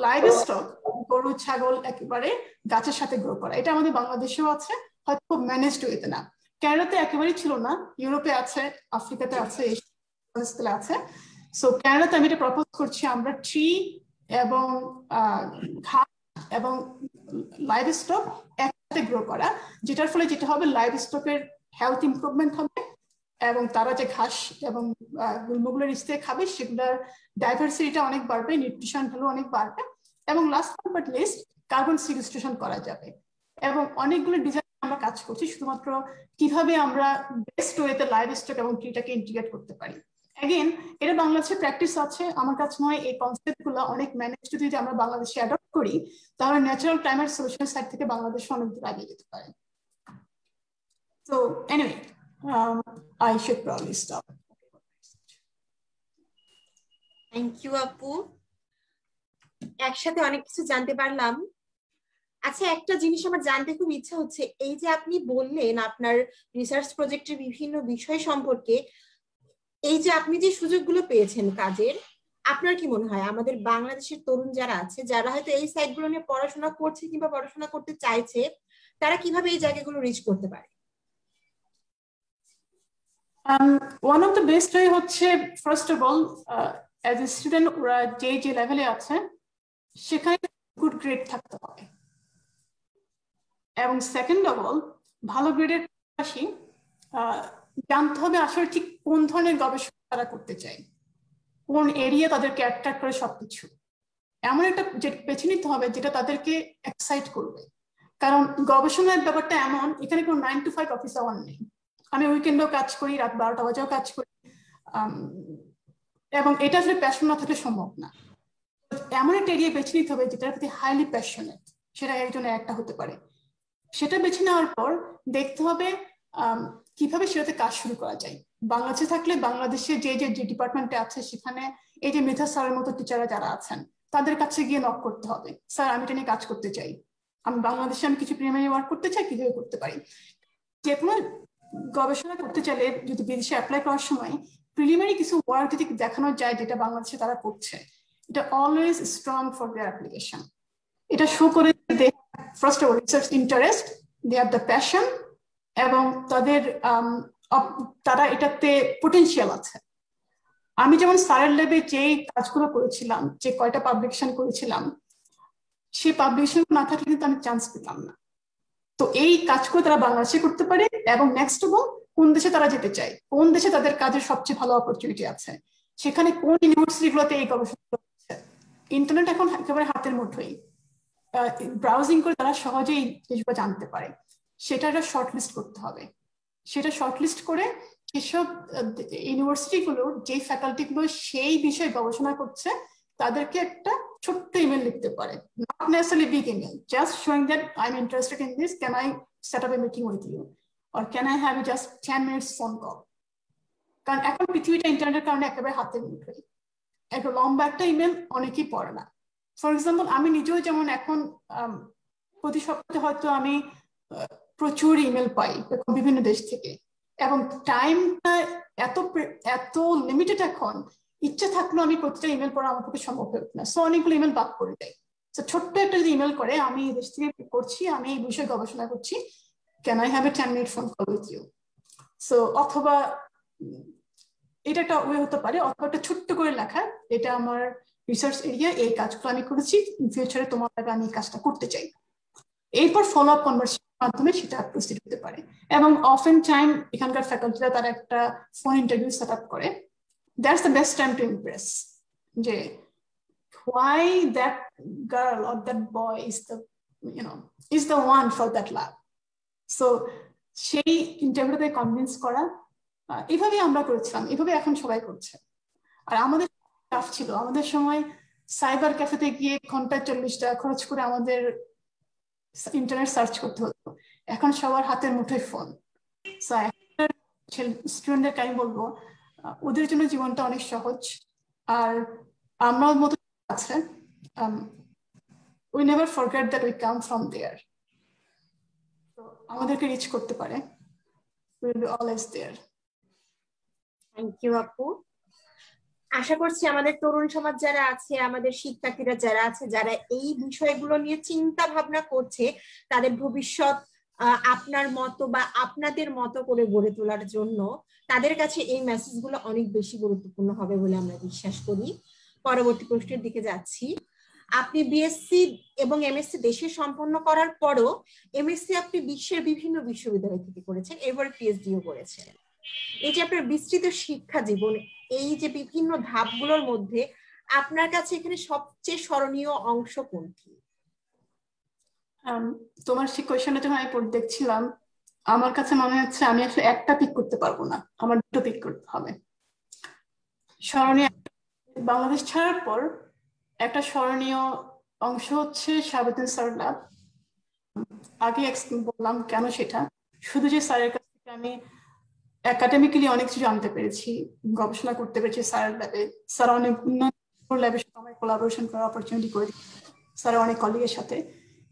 লাইভ স্টক গরু ছাগল একেবারে গাছের সাথে গ্রো করা, এটা আমাদের বাংলাদেশেও আছে, হয়তো খুব ম্যানেজড ওয়েতে না। ক্যানাডাতে একেবারেই ছিল না, ইউরোপে আছে, আফ্রিকাতে আছে, এশিয়াতে আছে। সো ক্যানাডাতে আমি এটা প্রপোজ করছি আমরা ট্রি এবং ঘাস এবং লাইভ স্টক একসাথে গ্রো করা, যেটার ফলে যেটা হবে লাইভ স্টকের হেলথ ইমপ্রুভমেন্ট হবে এবং তারা যে ঘাস এবং গুল্মগুলো রিস্তে খাবে সেগুলোর ডাইভার্সিটিটা অনেক বাড়বে, নিউট্রিশন ভ্যালু অনেক বাড়বে, এবং লাস্ট বাট লিস্ট কার্বন সিকুয়েস্ট্রেশন করা যাবে। এবং অনেকগুলো ডিজাইন আমরা কাজ করছি শুধুমাত্র কিভাবে আমরা বেস্ট ওয়েতে লাইভ স্টক এবং ট্রিটাকে ইন্টিগ্রেট করতে পারি। এগেন এটা বাংলাদেশে প্র্যাকটিস আছে, আমার কাছে নয় এই কনসেপ্ট গুলো অনেক ম্যানেজ যদি আমরা বাংলাদেশে অ্যাডপ্ট করি তাহলে ন্যাচারাল ক্লাইমেট সলিউশন সাইড থেকে বাংলাদেশ অনেক দূর এগিয়ে যেতে পারে। So anyway I should probably stop. Thank you আপু, একসাথে অনেক কিছু জানতে পারলাম। আচ্ছা, একটা জিনিস আমার জানতে খুব ইচ্ছা হচ্ছে, এই যে আপনি বললেন আপনার রিসার্চ প্রজেক্টের বিভিন্ন বিষয় সম্পর্কে, এই যে আপনি যে সুযোগগুলো পেয়েছেন কাজের, আপনার কি মনে হয় আমাদের বাংলাদেশের তরুণ যারা আছে, যারা হয়তো এই সাইটগুলো নিয়ে পড়াশোনা করছে কিংবা পড়াশোনা করতে চাইছে, তারা কিভাবে এই জায়গাগুলো রিচ করতে পারে? One of the best way হচ্ছে first of all as a student ওরা যে লেভেলে আছে সেখানে গুড গ্রেড থাকতে হবে, এবং সেকেন্ড অফ অল ভালো গ্রেডের পাশাপাশি জানতে হবে আসলে ঠিক কোন ধরনের গবেষণা তারা করতে চায়, কোন এরিয়া তাদেরকে অ্যাট্রাক্ট করে, সবকিছু এমন একটা বেছে নিতে হবে যেটা তাদেরকে এক্সাইট করবে। কারণ গবেষণার ব্যাপারটা এমন, এখানে কোনো 9 to 5 অফিস আওয়ার নেই, আমি উইকেন্ডেও কাজ করি, রাত 12টা বাজেও কাজ করি, এবং এটা আসলে প্যাশন না থাকলে সম্ভব না। এমন একটা এরিয়া বেছে নিতে হবে যেটার প্রতি হাইলি প্যাশনেট, সেটা একজনের একটা হতে পারে। সেটা বেছে নেওয়ার পর দেখতে হবে কিভাবে সেটাতে কাজ শুরু করা যায়। বাংলাদেশে থাকলে বাংলাদেশে যে ডিপার্টমেন্টে আছে সেখানে এই যে মেথা স্যারের মতো টিচাররা যারা আছেন তাদের কাছে গিয়ে নক করতে হবে, স্যার আমি এটা নিয়ে কাজ করতে চাই, আমি বাংলাদেশে আমি কিছু প্রিলিমিনারি ওয়ার্ক করতে চাই, কিভাবে করতে পারি। যে কোনো গবেষণা করতে চাইলে যদি বিদেশে অ্যাপ্লাই করার সময় প্রিলিমিনারি কিছু ওয়ার্ক যদি দেখানো যায় যেটা বাংলাদেশে তারা করছে, এটা always strong for their application. এটা শো করে they first of all research interest, they have the passion, এবং তারা এটাতে পটেনশিয়াল আছে। আমি যেমন স্যারের ল্যাবে যেই কাজগুলো করেছিলাম, যে কয়টা পাবলিকেশন করেছিলাম, সেই পাবলিকেশন না থাকলে কিন্তু আমি চান্স পেতাম না। তো এই কাজগুলো তারা বাংলাদেশে করতে পারে, এবং নেক্সট অফ অল কোন দেশে তারা যেতে চায়, কোন দেশে তাদের কাজের সবচেয়ে ভালো অপরচুনিটি আছে, সেখানে কোন ইউনিভার্সিটিগুলোতে এই গবেষণা হচ্ছে। ইন্টারনেট এখন একেবারে হাতের মুঠোই, ব্রাউজিং করে তারা সহজেই জিনিসগুলো জানতে পারে। সেটা একটা শর্টলিস্ট করতে হবে, সেটা শর্টলিস্ট করে যেসব ইউনিভার্সিটিগুলো যে ফ্যাকাল্টিগুলো সেই বিষয়ে গবেষণা করছে তাদেরকে একটা ছোট্ট ইমেল লিখতে পারে, not necessarily big email, just showing that I'm interested in this, can I set up a meeting with you, or can I have just 10 minutes phone call. কারণ এখন পৃথিবীটা ইন্টারনেটের কারণে একেবারে হাতের মুঠোয়। একটা লম্বা একটা ইমেল অনেকেই পড়ে না। ফর এক্সাম্পল আমি নিজেও যেমন এখন প্রতি সপ্তাহে হয়তো আমি প্রচুর ইমেল পাই বিভিন্ন দেশ থেকে, এবং টাইমটা এত এত লিমিটেড এখন, ইচ্ছা থাকলেও আমি প্রতিটা ইমেল পড়া আমার পক্ষে সম্ভব হয়ে ওঠে না। সো অনেকগুলো ইমেল বাদ করে দেয়। তো ছোট্ট একটা যদি ইমেল করে, আমি এই দেশ থেকে করছি, আমি এই বিষয়ে গবেষণা করছি, can I have a 10-minute phone call with you? So অথবা এটা একটা ওয়ে হতে পারে, অথবা একটা ছোট্ট করে লেখা, এটা আমার রিসার্চ এরিয়া, এই কাজগুলো আমি করেছি, ফিউচারে তোমার লাগে আমি এই কাজটা করতে চাই। এরপর ফলো আপ কনভারসেশনের মাধ্যমে সেটা প্রসিড হতে পারে। এবং অফেন টাইম এখানকার ফ্যাকাল্টিরা তারা একটা ফোন ইন্টারভিউ সেট আপ করে। That's the best time to Impress, যে why that girl or that boy is the one for that lab. So সেই ইন্টারভিউতে কনভিন্স করা, এভাবেই আমরা করেছিলাম, এভাবে এখন সবাই করছে। আর আমাদের টাফ ছিল, আমাদের সময় সাইবার ক্যাফেতে গিয়ে ঘন্টায় 40 টাকা খরচ করে আমাদের ইন্টারনেট সার্চ করতে হতো। এখন সবার হাতের মুঠোয় ফোন। স্টুডেন্টদেরকে আমি বলবো ওদের জন্য জীবনটা অনেক সহজ। আর আমার মতো আছে, we never forget that we come from there. তো আমাদেরকে রিচ করতে পারে, we will be always there. Thank you আপু। আশা করছি আমাদের তরুণ সমাজ যারা আছে, আমাদের শিক্ষার্থীরা যারা আছে, যারা এই বিষয়গুলো নিয়ে চিন্তা ভাবনা করছে, তাদের ভবিষ্যৎ আপনার মতো বা আপনাদের মতো করে গড়ে তোলার জন্য তাদের কাছে এই মেসেজগুলো অনেক বেশি গুরুত্বপূর্ণ হবে বলে আমরা বিশ্বাস করি। পরবর্তী প্রশ্নের দিকে যাচ্ছি। আপনি বিএসসি এবং এমএসসি দেশে সম্পন্ন করার পরও এমএসসি আপনি বিশ্বের বিভিন্ন বিশ্ববিদ্যালয় থেকে করেছেন, এবার পিএইচডিও করেছেন। এই যে আপনার বিস্তৃত শিক্ষা জীবন, এই যে বিভিন্ন ধাপগুলোর মধ্যে আপনার কাছে এখানে সবচেয়ে স্মরণীয় অংশ কোনটি? তোমার সেই কোয়েশ্চেনটা যখন আমি পড়ে দেখছিলাম, আমার কাছে মনে হচ্ছে আমি আসলে একটা পিক করতে পারবো না, আমার দুটো পিক করতে হবে। স্মরণীয় বাংলাদেশ ছাড়ার পর একটা স্মরণীয় অংশ হচ্ছে শাহাবুদ্দিন স্যার ল্যাব। আগে বললাম কেন সেটা, শুধু যে স্যারের কাছ থেকে আমি একাডেমিক্যালি অনেক কিছু জানতে পেরেছি, গবেষণা করতে পেরেছি স্যারের ল্যাবে। স্যার অনেক উন্নত ল্যাবের সাথে আমার কোলাবোরেশন করার অপরচুনিটি করে স্যার অনেক কলিগের সাথে।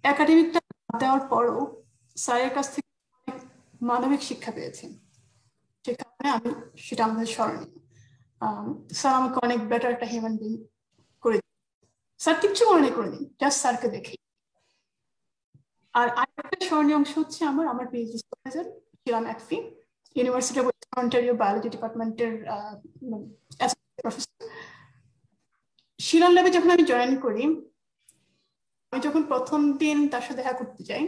একাডেমিকটা দেওয়ার পরও স্যারের কাছ থেকে অনেক মানবিক শিক্ষা পেয়েছি, সে কারণে আমি সেটা আমাদের স্মরণীয়। স্যার আমাকে অনেক বেটার একটা হিউম্যান বিং করে, স্যার কিচ্ছু মনে করেনি, জাস্ট স্যারকে দেখে। আর আরেকটা স্মরণীয় অংশ হচ্ছে আমার PhD supervisor Shila McPhee, university of Ontario biology ডিপার্টমেন্টের প্রফেসর। শিলার ল্যাবে যখন আমি জয়েন করি, আমি যখন প্রথম দিন তার সাথে দেখা করতে যাই,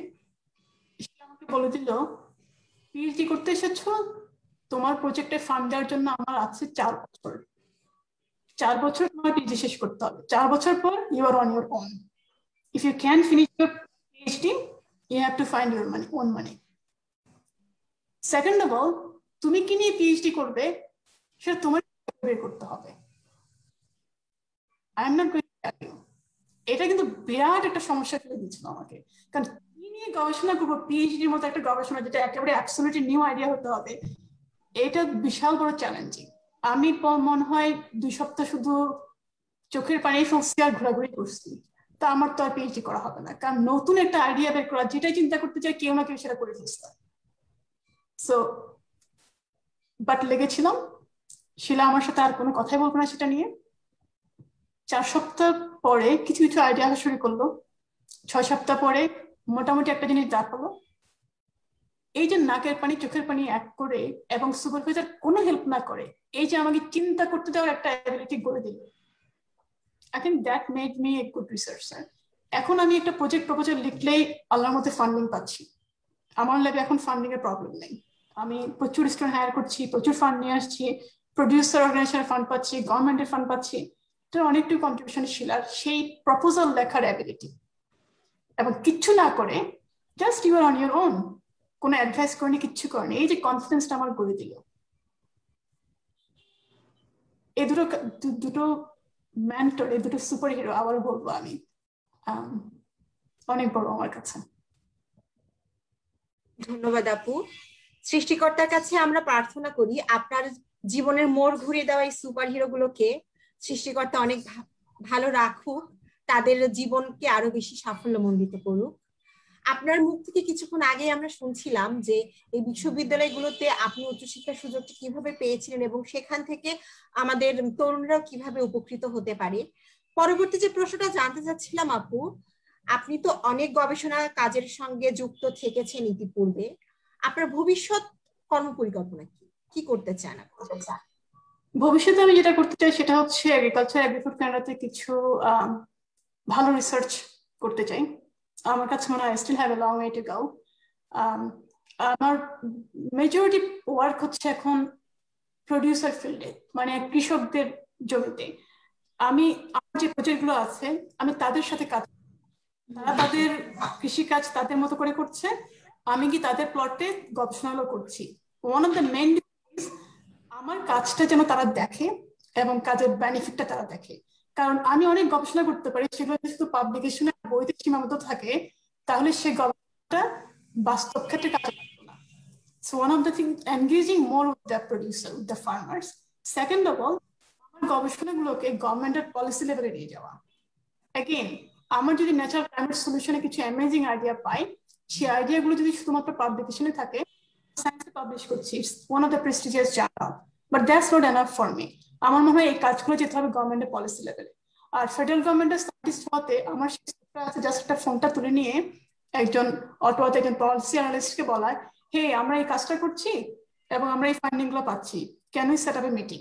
সে আমাকে বলে দিল, পিএইচডি করতে এসেছো, তোমার প্রজেক্টে ফান্ড দেওয়ার জন্য আমার আছে 4 বছর। 4 বছর তোমার পিএইচডি শেষ করতে হবে। 4 বছর পর you are on your own. If you can finish your PhD, you have to find your money, own money. Second of all, তুমি কি নিয়ে পিএইচডি করবে সেটা তোমার বের করতে হবে। I am not going to tell you. এটা কিন্তু বিরাট একটা সমস্যা ফেলে দিয়েছিল আমাকে, কারণ কি নিয়ে গবেষণা করবো, পিএইচডির মতো একটা গবেষণা যেটা একেবারে অ্যাবসলিউটলি নিউ আইডিয়া হতে হবে, এটা বিশাল বড় চ্যালেঞ্জিং। আমি মনে হয় 2 সপ্তাহ শুধু চোখের পানি ফেলছি আর ঘোরাঘুরি করছি। তা আমার তো আর পিএইচডি করা হবে না, কারণ নতুন একটা আইডিয়া বের করা, যেটাই চিন্তা করতে চাই কেউ না কেউ সেটা করে ফেলছে। So but লেগেছিলাম। শিলা আমার সাথে আর কোনো কথাই বলবো না সেটা নিয়ে। 4 সপ্তাহ পরে কিছু কিছু আইডিয়া আসা শুরু করলো। 6 সপ্তাহ পরে মোটামুটি একটা জিনিস দেখালো, এই যে নাকের পানি চোখের পানি এক করে এবং সুপারভাইজার কোনো হেল্প না করে এই যে আমাকে চিন্তা করতে দেওয়ার একটা অ্যাবিলিটি করে দিল, I think that made me a good researcher. এখন আমি একটা প্রজেক্ট প্রপোজাল লিখলেই আল্লাহর মধ্যে ফান্ডিং পাচ্ছি। আমার ল্যাবে এখন ফান্ডিং এর প্রবলেম নেই। আমি প্রচুর স্টুডেন্ট হায়ার করছি, প্রচুর ফান্ড নিয়ে আসছি, প্রডিউসার অর্গানাইজেশনের ফান্ড পাচ্ছি, গভর্নমেন্টের ফান্ড পাচ্ছি। এটা অনেকটুকু কন্ট্রিবিউশন শিলার সেই প্রপোজাল লেখার অ্যাবিলিটি। এবং কিচ্ছু না করে just you are on your own, কোনো অ্যাডভাইস করেনি, কিচ্ছু করেনি, এই যে কনফিডেন্সটা আমার করে দিল। এই দুটো মেন্টর, এই দুটো সুপার হিরো আবার বলবো আমি, অনেক বড় আমার কাছে। ধন্যবাদ আপু। সৃষ্টিকর্তার কাছে আমরা প্রার্থনা করি আপনার জীবনের মোড় ঘুরিয়ে দেওয়া এই সুপার হিরো গুলোকে সৃষ্টিকর্তা অনেক ভালো রাখুক, তাদের জীবনকে আরো বেশি সাফল্যমণ্ডিত করুক। আপনার মুখ থেকে কিছুক্ষণ আগে আমরা শুনছিলাম যে এই বিশ্ববিদ্যালয়গুলোতে আপনি উচ্চশিক্ষার সুযোগটি কিভাবে পেয়েছিলেন এবং সেখান থেকে আমাদের তরুণরাও কিভাবে উপকৃত হতে পারে। পরবর্তী যে প্রশ্নটা জানতে চাচ্ছিলাম আপু, আপনি তো অনেক গবেষণা কাজের সঙ্গে যুক্ত থেকেছেন ইতিপূর্বে, আপনার ভবিষ্যৎ কর্মপরিকল্পনা কি, কি করতে চান আপনি? ভবিষ্যতে আমি যেটা করতে চাই সেটা হচ্ছে এগ্রিকালচার অ্যাগ্রিফুড কানাডাতে কিছু ভালো রিসার্চ করতে চাই। আমার কাছে মনে হয় still have a long way to go. আমার মেজরিটি ওয়ার্ক হচ্ছে এখন প্রডিউসার ফিল্ডে, মানে কৃষকদের জমিতে। আমি আমার যে প্রজেক্টগুলো আছে আমি তাদের সাথে কাজ, তারা তাদের কৃষিকাজ তাদের মতো করে করছে, আমি কি তাদের প্লটে গবেষণাগুলো করছি। ওয়ান অফ দ্য মেইন আমার কাজটা যেন তারা দেখে এবং কাজের বেনিফিটটা তারা দেখে। কারণ আমি অনেক গবেষণা করতে পারি, সেগুলো শুধু পাবলিকেশনের বইতে সীমাবদ্ধ থাকে, তাহলে সে গবেষণাটা বাস্তব ক্ষেত্রে কাজে লাগবে না। So one of the things, engaging more with the producer, with the farmers. Second of all, আমার গবেষণাগুলোকে গভর্নমেন্টের পলিসি লেভেলে নিয়ে যাওয়া। Again, আমার যদি ন্যাচারাল ক্লাইমেট সলিউশনে কিছু অ্যামেজিং আইডিয়া পাই, সেই আইডিয়াগুলো যদি শুধুমাত্র পাবলিকেশনে থাকে, সায়েন্সে পাবলিশ করছি, it's one of the prestigious journal, but that's not enough for me. আমার মনে হয় এই কাজগুলো যেতে হবে গভর্নমেন্টের পলিসি লেভেলে। আর ফেডারেল গভর্নমেন্টের সায়েন্টিস্ট হতে আমার আছে জাস্ট একটা ফোনটা তুলে নিয়ে একজন অটোয়াতে একজন পলিসি অ্যানালিস্টকে বলায়, হে আমরা এই কাজটা করছি এবং আমরা এই ফান্ডিং গুলো পাচ্ছি, can we set up A meeting,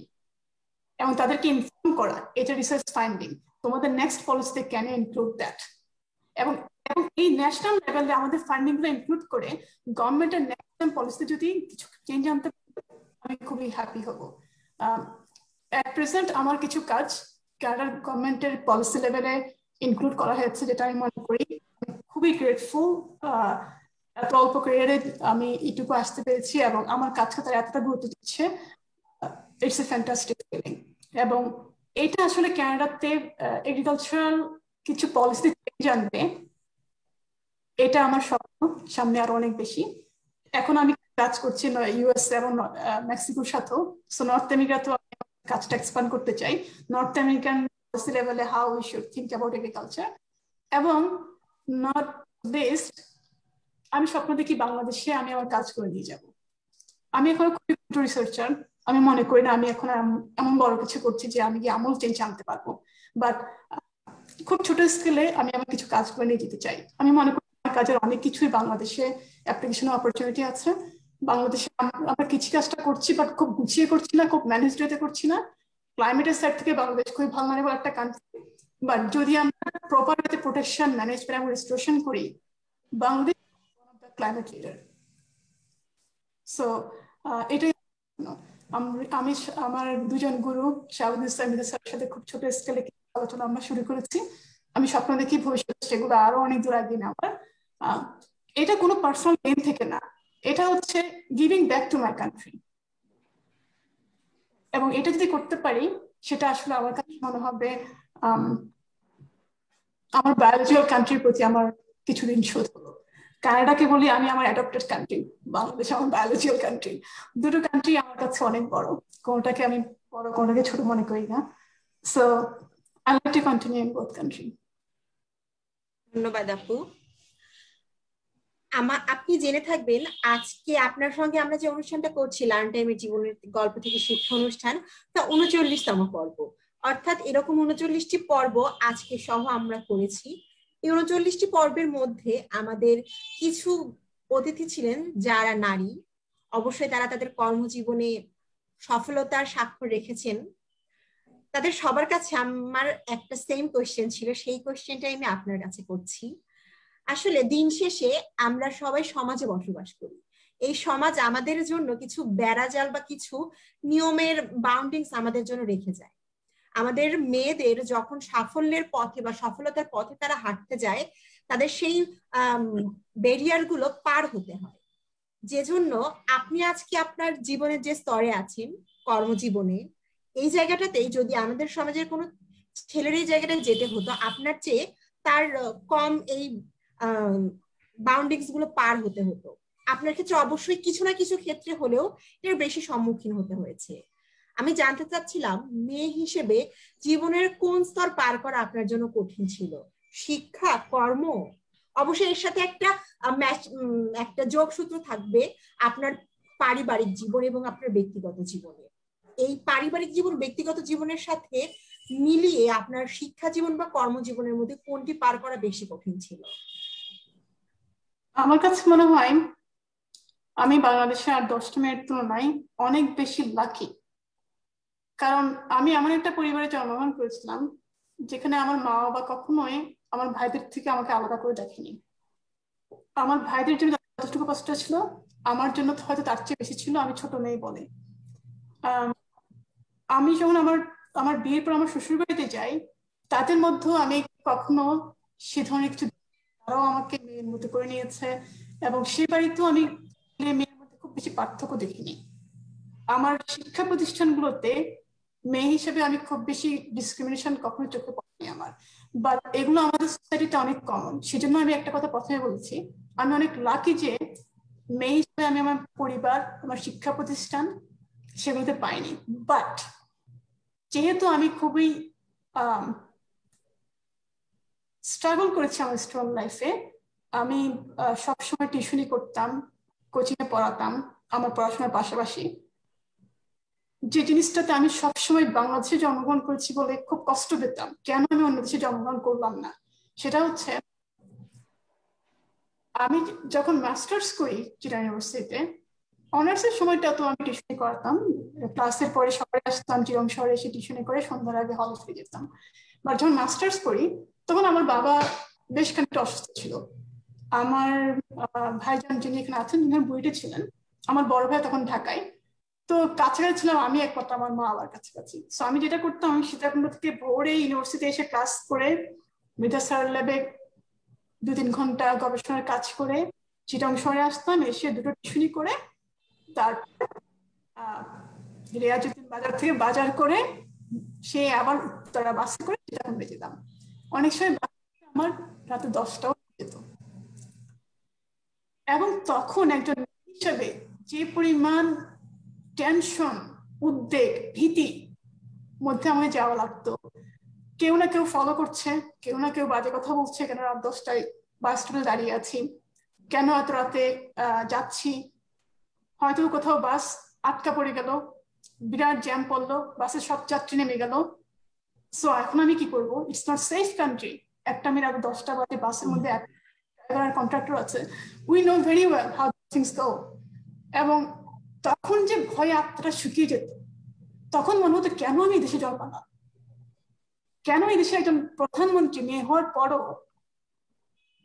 এবং তাদেরকে ইনফর্ম করা এটা রিসার্চ ফাইন্ডিং, তোমাদের নেক্সট পলিসিতে ক্যান ইউ ইনক্লুড দ্যাট। এবং এই ন্যাশনাল লেভেলে আমাদের ফান্ডিং গুলো ইনক্লুড করে গভর্নমেন্টের ন্যাশনাল পলিসিতে যদি কিছু চেঞ্জ আনতে আমি খুবই হ্যাপি হব। এট প্রেজেন্ট আমার কিছু কাজ কানাডার গভর্নমেন্টের পলিসি লেভেলে ইনক্লুড করা হয়েছে, যেটা আমি মনে করি খুবই গ্রেটফুল। এত অল্প ক্যারিয়ারে আমি এটুকু আসতে পেরেছি এবং আমার কাজকে তারা এতটা গুরুত্ব দিচ্ছে, ইটস এ ফ্যান্টাস্টিক ফিলিং। এবং এটা আসলে কানাডাতে এগ্রিকালচারাল কিছু পলিসি চেঞ্জ আনবে, এটা আমার স্বপ্ন, সামনে আরো অনেক বেশি। এখন আমি কাজ করছি ইউএস এবং মেক্সিকোর সাথেও, সো নর্থ আমেরিকাতেও আমি কাজটা এক্সপ্যান্ড করতে চাই, নর্থ আমেরিকান পলিসি লেভেলে how we should think about agriculture. এবং নট বেস্ট, আমি স্বপ্ন দেখি বাংলাদেশে আমি আমার কাজ করে নিয়ে যাব। আমি এখন খুবই রিসার্চার, আমি মনে করি না আমি এখন এমন বড় কিছু করছি যে আমি গিয়ে আমূল চেঞ্জ আনতে পারবো, বাট খুব ছোট স্কেলে আমি আমার কিছু কাজ করে নিয়ে যেতে চাই। আমি মনে করি আমার কাজের অনেক কিছুই বাংলাদেশে অ্যাপ্লিকেশন অপরচুনিটি আছে। বাংলাদেশে আমরা কিছু কাজটা করছি, বাট খুব গুছিয়ে করছি না, খুব ম্যানেজ রেতে করছি না। ক্লাইমেটের সাইড থেকে বাংলাদেশ খুবই ভালনারেবল একটা কান্ট্রি, বাট যদি আমরা প্রপার ওয়েতে প্রোটেকশন, ম্যানেজমেন্ট এবং রেস্টোরেশন করি, বাংলাদেশ ক্লাইমেট লিডার। সো এটাই আমি আমার দুজন গুরু শাহাবুদ্দিন ইসলামের সাথে খুব ছোট স্কেলে আলোচনা আমরা শুরু করেছি। আমি স্বপ্ন দেখি ভবিষ্যতে সেগুলো আরো অনেক দূর আগে নেওয়ার। এটা কোনো পার্সোনাল গেম থেকে না, এটা হচ্ছে giving back to my country. এবং এটা যদি করতে পারি, সেটা আসলে আমার কাছে মনে হবে আমার বায়োলজিক্যাল কান্ট্রির প্রতি আমার কিছুদিন শোধ হলো। কানাডাকে বলি আমি আমার অ্যাডপ্টেড কান্ট্রি, বাংলাদেশ আমার বায়োলজিক্যাল কান্ট্রি। দুটো কান্ট্রি আমার কাছে অনেক বড়, কোনটাকে আমি বড় কোনটাকে ছোট মনে করি না। So I like to continue in both country. ধন্যবাদ আপু। আপনি জেনে থাকবেন আজকে আপনার সঙ্গে আমরা যে অনুষ্ঠানটা করছি লার্ন টাইমের জীবনের গল্প থেকে শিক্ষা অনুষ্ঠান, তা 39তম পর্ব। অর্থাৎ এরকম 39টি পর্ব আজকে সহ আমরা করেছি। এই 39টি পর্বের মধ্যে আমাদের কিছু অতিথি ছিলেন যারা নারী, অবশ্যই তারা তাদের কর্মজীবনে সফলতার স্বাক্ষর রেখেছেন। তাদের সবার কাছে আমার একটা সেম কোয়েশ্চেন ছিল, সেই কোয়েশ্চেনটাই আমি আপনার কাছে করছি। আসলে দিন শেষে আমরা সবাই সমাজে বসবাস করি, এই সমাজ আমাদের জন্য কিছু বেড়াজাল বা কিছু নিয়মের বাউন্ডিংস আমাদের জন্য রেখে যায়। আমাদের মেয়েদের যখন সাফল্যের পথে বা সফলতার পথে তারা হাঁটতে যায়, তাদের সেই ব্যারিয়ার গুলো পার হতে হয়। যে জন্য আপনি আজকে আপনার জীবনের যে স্তরে আছেন কর্মজীবনে, এই জায়গাটাতেই যদি আমাদের সমাজের কোনো ছেলের এই জায়গাটায় যেতে হতো, আপনার চেয়ে তার কম এই বাউন্ডিংস গুলো পার হতে হতো। আপনার ক্ষেত্রে অবশ্যই কিছু না কিছু ক্ষেত্রে হলেও এর বেশি সম্মুখীন হতে হয়েছে। আমি জানতে চাচ্ছিলাম, মেয়ে হিসেবে জীবনের কোন স্তর পার করা আপনার জন্য কঠিন ছিল? শিক্ষা, কর্ম? অবশ্যই এর সাথে একটা যোগসূত্র থাকবে আপনার পারিবারিক জীবন এবং আপনার ব্যক্তিগত জীবনে। এই পারিবারিক জীবন ব্যক্তিগত জীবনের সাথে মিলিয়ে আপনার শিক্ষা জীবন বা কর্মজীবনের মধ্যে কোনটি পার করা বেশি কঠিন ছিল? আমার কাছে মনে হয় আমি বাংলাদেশের আর 10টা মেয়ের তুলনায় অনেক বেশি লাকি। কারণ আমি এমন একটা পরিবারে জন্মগ্রহণ করেছিলাম যেখানে আমার মা বাবা কখনোই আমার ভাইদের থেকে আমাকে আলাদা করে দেখেনি। আমার ভাইদের জন্য যতটুকু কষ্ট ছিল আমার জন্য হয়তো তার চেয়ে বেশি ছিল, আমি ছোট মেয়ে বলে। আমি যখন আমার আমার বিয়ের পর আমার শ্বশুর বাড়িতে যাই, তাদের মধ্যেও আমি কখনো সে ধরনের কিছু, তারাও আমাকে মেয়ের মতো করে নিয়েছে, এবং সে বাড়িতেও আমি মেয়ের মধ্যে খুব বেশি পার্থক্য দেখিনি। আমার শিক্ষা প্রতিষ্ঠানগুলোতে মেয়ে হিসেবে আমি খুব বেশি ডিসক্রিমিনেশন কখনো চোখে পড়েনি আমার। বাট এগুলো আমাদের সোসাইটিতে অনেক কমন। সেজন্য আমি একটা কথা প্রথমে বলেছি, আমি অনেক লাকি যে মেয়ে হিসেবে আমি আমার পরিবার, আমার শিক্ষা প্রতিষ্ঠান সেগুলোতে পাইনি। বাট যেহেতু আমি খুবই স্ট্রাগল করেছি আমার স্টুডেন্ট লাইফে, আমি সবসময় টিউশনি করতাম, কোচিং এ পড়াতাম আমার পড়াশোনার পাশাপাশি। যে জিনিসটাতে আমি সবসময় বাংলাদেশে জন্মগ্রহণ করেছি বলে খুব কষ্ট পেতাম কেন আমি অন্য দেশে জন্মগ্রহণ করলাম না, সেটা হচ্ছে আমি যখন মাস্টার্স করি চিটাগং ইউনিভার্সিটিতে, অনার্সের সময়টা তো আমি টিউশনি করাতাম, ক্লাসের পরে সকালে আসতাম, চিরং শহরে এসে টিউশনি করে সন্ধ্যার আগে হলে ফিরে যেতাম। বাট যখন মাস্টার্স করি তখন আমার বাবা বেশ খানিকটা অসুস্থ ছিল। আমার ভাইজান যিনি এখানে আছেন, যিনি বুয়েটে ছিলেন, আমার বড় ভাই তখন ঢাকায়। তো কাছাকাছি ছিলাম আমি একমাত্র, আমার মা আবার কাছাকাছি। সো আমি যেটা করতাম, আমি সীতাকুণ্ড থেকে ভোরে ইউনিভার্সিটি এসে ক্লাস করে মৃধা স্যার ল্যাবে 2-3 ঘন্টা গবেষণার কাজ করে চিটাং শহরে আসতাম, এসে দুটো টিউশনি করে তারপর রিয়াজুদ্দিন বাজার থেকে বাজার করে সে আবার তারা বাসে করে চিটাগংয়ে যেতাম। অনেক সময় আমার রাতে 10টাও যেত। এবং তখন একজন হিসেবে যে পরিমাণ টেনশন, উদ্বেগ, ভীতি মধ্যে আমাকে যাওয়া লাগতো, কেউ না কেউ ফলো করছে, কেউ না কেউ বাজে কথা বলছে, কেন রাত 10টায় বাস স্টপে দাঁড়িয়ে আছি, কেন এত রাতে যাচ্ছি, হয়তো কোথাও বাস আটকা পড়ে গেল, বিরাট জ্যাম পড়লো, বাসের সব যাত্রী নেমে গেল। সো এখন আমি কি করবো? It's not safe country. একটা আমি রাত 10টা বাজে বাসের মধ্যে কন্ট্রাক্টর আছে, we know very well how things গো। এবং তখন যে ভয়ে আত্মাটা শুকিয়ে যেত, তখন মনে হতো কেন আমি দেশে জন্মালাম, কেন এই দেশে একজন প্রধানমন্ত্রী মেয়ে হওয়ার পরও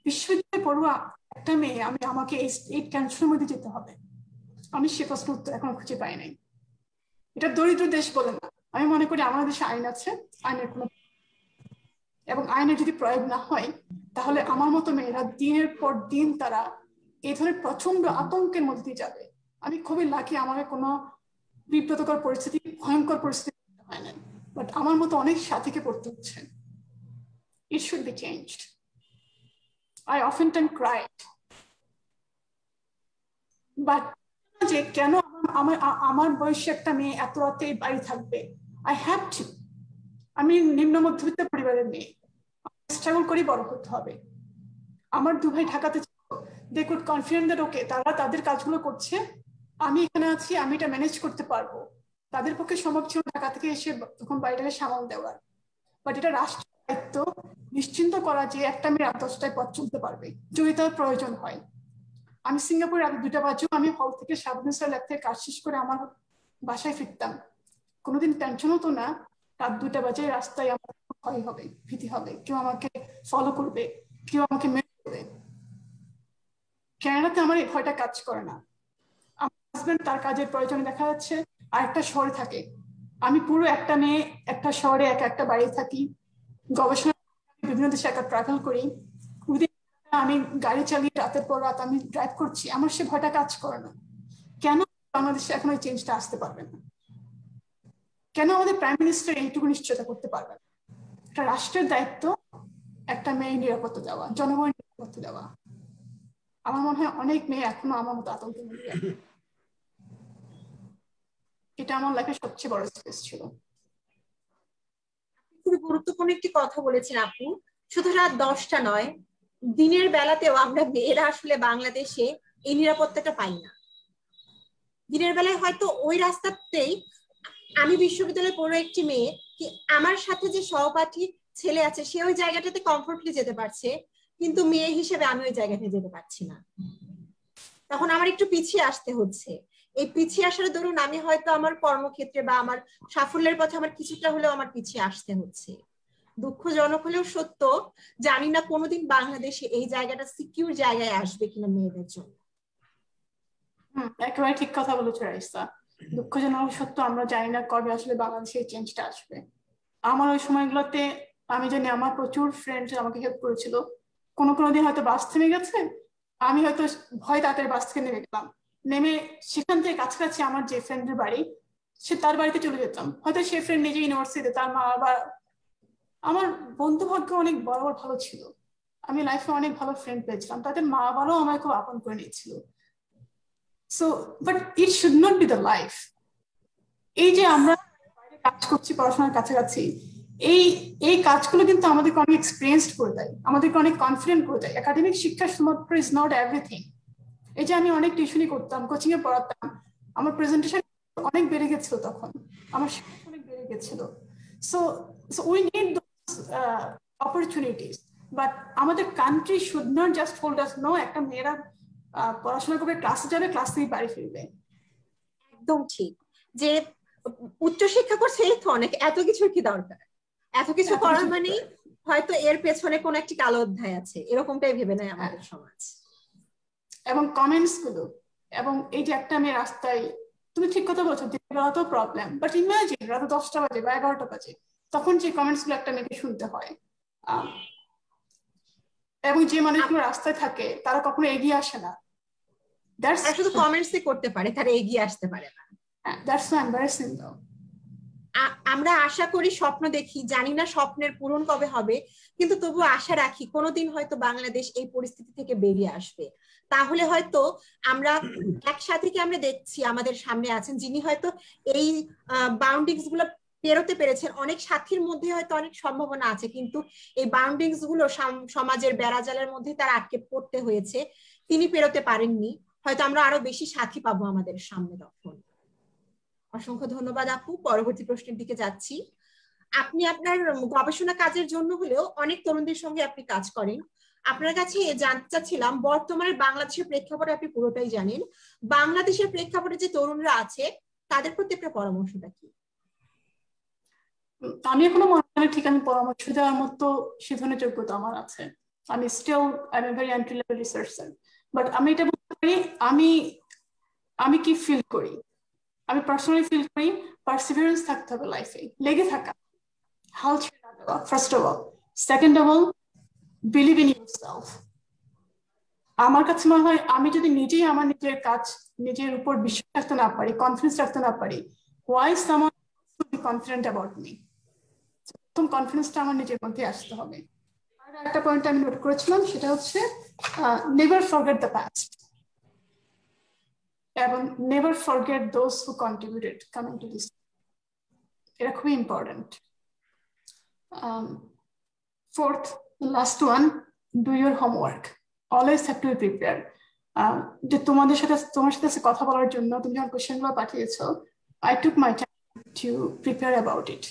বিশ্ববিদ্যালয়ে পড়ুয়া একটা মেয়ে আমাকে এই টেনশনের মধ্যে যেতে হবে। আমি সে প্রশ্ন উত্তর এখনো খুঁজে পাই নাই। এটা দরিদ্র দেশ বলে না, আমি মনে করি আমাদের দেশে আইন আছে, আইনের কোনো, এবং আইনের যদি প্রয়োগ না হয় তাহলে আমার মতো মেয়েরা দিনের পর দিন তারা এই ধরনের প্রচন্ড আতঙ্কের মধ্যে দিয়ে যাবে। আমি খুবই লাকি, আমাকে কোনো বিব্রতকর পরিস্থিতি, ভয়ঙ্কর পরিস্থিতি হয় না, বাট আমার মতো অনেক সাথীকে পড়তে হচ্ছে। It should be changed. I often cried. But যে কেন আমার বয়সী একটা মেয়ে এত রাতে বাড়ি থাকবে? I have to. আমি নিম্ন মধ্যবিত্ত পরিবারের মেয়ে, স্ট্রাগল করে বড় করতে হবে। আমার 2 ভাই ঢাকাতে ছিল, they could confident that okay তারা তাদের কাজগুলো করছে, আমি এখানে আছি, আমি এটা ম্যানেজ করতে পারবো। তাদের পক্ষে সম্ভব ছিল ঢাকা থেকে এসে তখন বাড়িটাকে সামাল দেওয়ার। বাট এটা রাষ্ট্রের দায়িত্ব নিশ্চিন্ত করা যে একটা মেয়ে রাত 10টায় পথ চলতে পারবে যদি তার প্রয়োজন হয়। আমি সিঙ্গাপুরে রাত 2টা বাজেও আমি হল থেকে সাবনেসার ল্যাব থেকে কাজ শেষ করে আমার বাসায় ফিরতাম, কোনোদিন টেনশন হতো না রাত 2টা বাজে রাস্তায় আমার ভয় হবে, ভীতি হবে, কেউ আমাকে ফলো করবে, কেউ আমাকে মেরে দেবে। ক্যানাডাতে আমার এই ভয়টা কাজ করে না। আমার হাজবেন্ড তার কাজের প্রয়োজনে দেখা যাচ্ছে আর একটা শহরে থাকে, আমি পুরো একটা মেয়ে একটা শহরে একা একটা বাড়ি থাকি, গবেষণা বিভিন্ন দেশে একা ট্রাভেল করি, আমি গাড়ি চালিয়ে রাতের পর রাত আমি ড্রাইভ করছি, আমার সে ভয়টা কাজ করে না। কেন বাংলাদেশে এখন ওই চেঞ্জটা আসতে পারবে না? কেন আমাদের প্রাইম মিনিস্টার এইটুকু নিশ্চয়তা করতে পারবে না? একটা রাষ্ট্রের দায়িত্ব একটা মেয়ে নিরাপত্তা দেওয়া, জনগণের নিরাপত্তা দেওয়া। আমার মনে হয় অনেক মেয়ে এখনো আমার মতো আতঙ্কের মধ্যে আছে। এটা আমার লাইফের সবচেয়ে বড় স্ট্রেস ছিল। খুবই গুরুত্বপূর্ণ একটি কথা বলেছেন আপু। শুধু রাত 10টা নয়, দিনের বেলাতেও আমরা মেয়েরা আসলে বাংলাদেশে এই নিরাপত্তাটা পাই না। দিনের বেলায় হয়তো ওই রাস্তাতেই আমি বিশ্ববিদ্যালয়ে পড়ো একটি মেয়ে, কি আমার সাথে যে সহপাঠী ছেলে আছে সে ওই জায়গাটাতে কমফোর্টলি যেতে পারছে, কিন্তু মেয়ে হিসেবে আমি ওই জায়গাটাতে যেতে পারছি না। তখন আমার একটু পিছিয়ে আসতে হচ্ছে। এই পিছিয়ে আসার দরুন আমি হয়তো আমার কর্মক্ষেত্রে বা আমার সাফল্যের পথে আমার কিছুটা হলেও আমার পিছিয়ে আসতে হচ্ছে। দুঃখজনক হলেও সত্য, জানি না কোনোদিন বাংলাদেশে এই জায়গাটা সিকিউর জায়গায় আসবে কিনা মেয়েদের জন্য। একেবারে ঠিক কথা বলেছো রাইসা। দুঃখজনক সত্য, আমরা জানি না কবে আসলে বাংলাদেশে চেঞ্জটা আসবে। আমার ওই সময়গুলোতে আমি জানি আমার প্রচুর ফ্রেন্ড আমাকে হেল্প করেছিল। কোনো কোনো দিন হয়তো বাস থেমে গেছে, আমি হয়তো ভয় তাড়াতাড়ি বাস থেকে নেমে গেলাম, নেমে সেখান থেকে কাছাকাছি আমার যে ফ্রেন্ডের বাড়ি, সে তার বাড়িতে চলে যেতাম। হয়তো সে ফ্রেন্ড নিজে ইউনিভার্সিটিতে, তার মা বাবা। আমার বন্ধু ভাগ্য অনেক বড় বড় ভালো ছিল, আমি লাইফে অনেক ভালো ফ্রেন্ড পেয়েছিলাম, তাদের মা বাবাও আমায় খুব আপন করে নিয়েছিল। So but it should not be the life. এই যে আমরা বাইরে কাজ করছি পড়াশোনার কাছাকাছি, এই এই কাজগুলো কিন্তু আমাদেরকে অনেক এক্সপিরিয়েন্সড করে দেয়, আমাদেরকে অনেক কনফিডেন্ট করে দেয়। একাডেমিক শিক্ষা শুধুমাত্র ইজ নট এভরিথিং। এই যে আমি অনেক টিউশনই করতাম, কোচিং এ পড়াতাম, আমার প্রেজেন্টেশন অনেক বেড়ে গেছিল, তখন আমার সাহস অনেক বেড়ে গেছিল। So so we need those opportunities, but আমাদের country should not just hold us. No, একটা মেয়েরা পড়াশোনা করবে, ক্লাসে যাবে, ক্লাস থেকে বাড়ি ফিরবে। একদম ঠিক। যে উচ্চশিক্ষা করছে এই তো অনেক, এত কিছুর কি দরকার? এত কিছু করার মানে হয়তো এর পেছনে কোন একটি কালো অধ্যায় আছে, এরকমটাই ভেবে নেয় আমাদের সমাজ। এবং কমেন্টস গুলো, এবং এই যে একটা মেয়ে রাস্তায়, তুমি ঠিক কথা বলছো, তো প্রবলেম, বাট ইমাজিন রাত 10টা বাজে বা 11টা বাজে, তখন যে কমেন্টস গুলো একটা মেয়েকে শুনতে হয়। এবং যে মানুষগুলো রাস্তায় থাকে তারা কখনো এগিয়ে আসে না। তারা শুধু কমেন্টসই করতে পারে, তারা এগিয়ে আসতে পারে না। দ্যাটস সো এম্বারাসিং দাও। আমরা আশা করি, স্বপ্ন দেখি, জানি না স্বপ্নের পূরণ কবে হবে, কিন্তু তবু আশা রাখি কোনোদিন হয়তো বাংলাদেশ এই পরিস্থিতি থেকে বেরিয়ে আসবে। তাহলে হয়তো আমরা একসাথে, কি আমরা দেখছি আমাদের সামনে আছেন যিনি হয়তো এই বাউন্ডিংস গুলো পেরোতে পেরেছেন। অনেক সাথীর মধ্যে হয়তো অনেক সম্ভাবনা আছে, কিন্তু এই বাউন্ডিংস গুলো সমাজের বেড়াজালের মধ্যে তার আটকে পড়তে হয়েছে, তিনি পেরোতে পারেননি। হয়তো আমরা আরো বেশি সাথী পাবো আমাদের সামনে তখন। অসংখ্য ধন্যবাদ আপু। পরবর্তী প্রশ্নের দিকে যাচ্ছি। আপনি আপনার গবেষণা কাজের জন্য হলেও অনেক তরুণদের সঙ্গে আপনি কাজ করেন। আপনার কাছে জানতে চাচ্ছিলাম, বর্তমানে বাংলাদেশের প্রেক্ষাপটে আপনি পুরোটাই জানেন, বাংলাদেশের প্রেক্ষাপটে যে তরুণরা আছে তাদের প্রতি আপনার পরামর্শটা কি? আমি এখনো মনে হয় ঠিক আমি পরামর্শ দেওয়ার মতো সে ধরনের যোগ্যতা আমার আছে। আমি still I am very entry level researcher, but আমি এটা বলতে পারি, আমি আমি কি ফিল করি, আমি পার্সোনালি ফিল করি পারসিভিয়ারেন্স থাকতে হবে লাইফে, লেগে থাকা, হাল ছেড়ে না দেওয়া, first of all. Second of all, believe in yourself. আমার কাছে মনে হয় আমি যদি নিজেই আমার নিজের কাজ, নিজের উপর বিশ্বাস রাখতে না পারি, কনফিডেন্স রাখতে না পারি, why someone should be confident about me? প্রথম কনফিডেন্সটা আমার নিজের মধ্যে আসতে হবে। আর একটা পয়েন্ট আমি নোট করেছিলাম, সেটা হচ্ছে নেভার ফরগেট দ্য পাস্ট, এবং never forget those who contributed coming to this. এটা খুবই important. Fourth, last one, do your homework, always have to be prepare. যে তোমার সাথে কথা বলার জন্য তুমি যখন কোয়েশ্চেনগুলো পাঠিয়েছো, I took my time to prepare about it.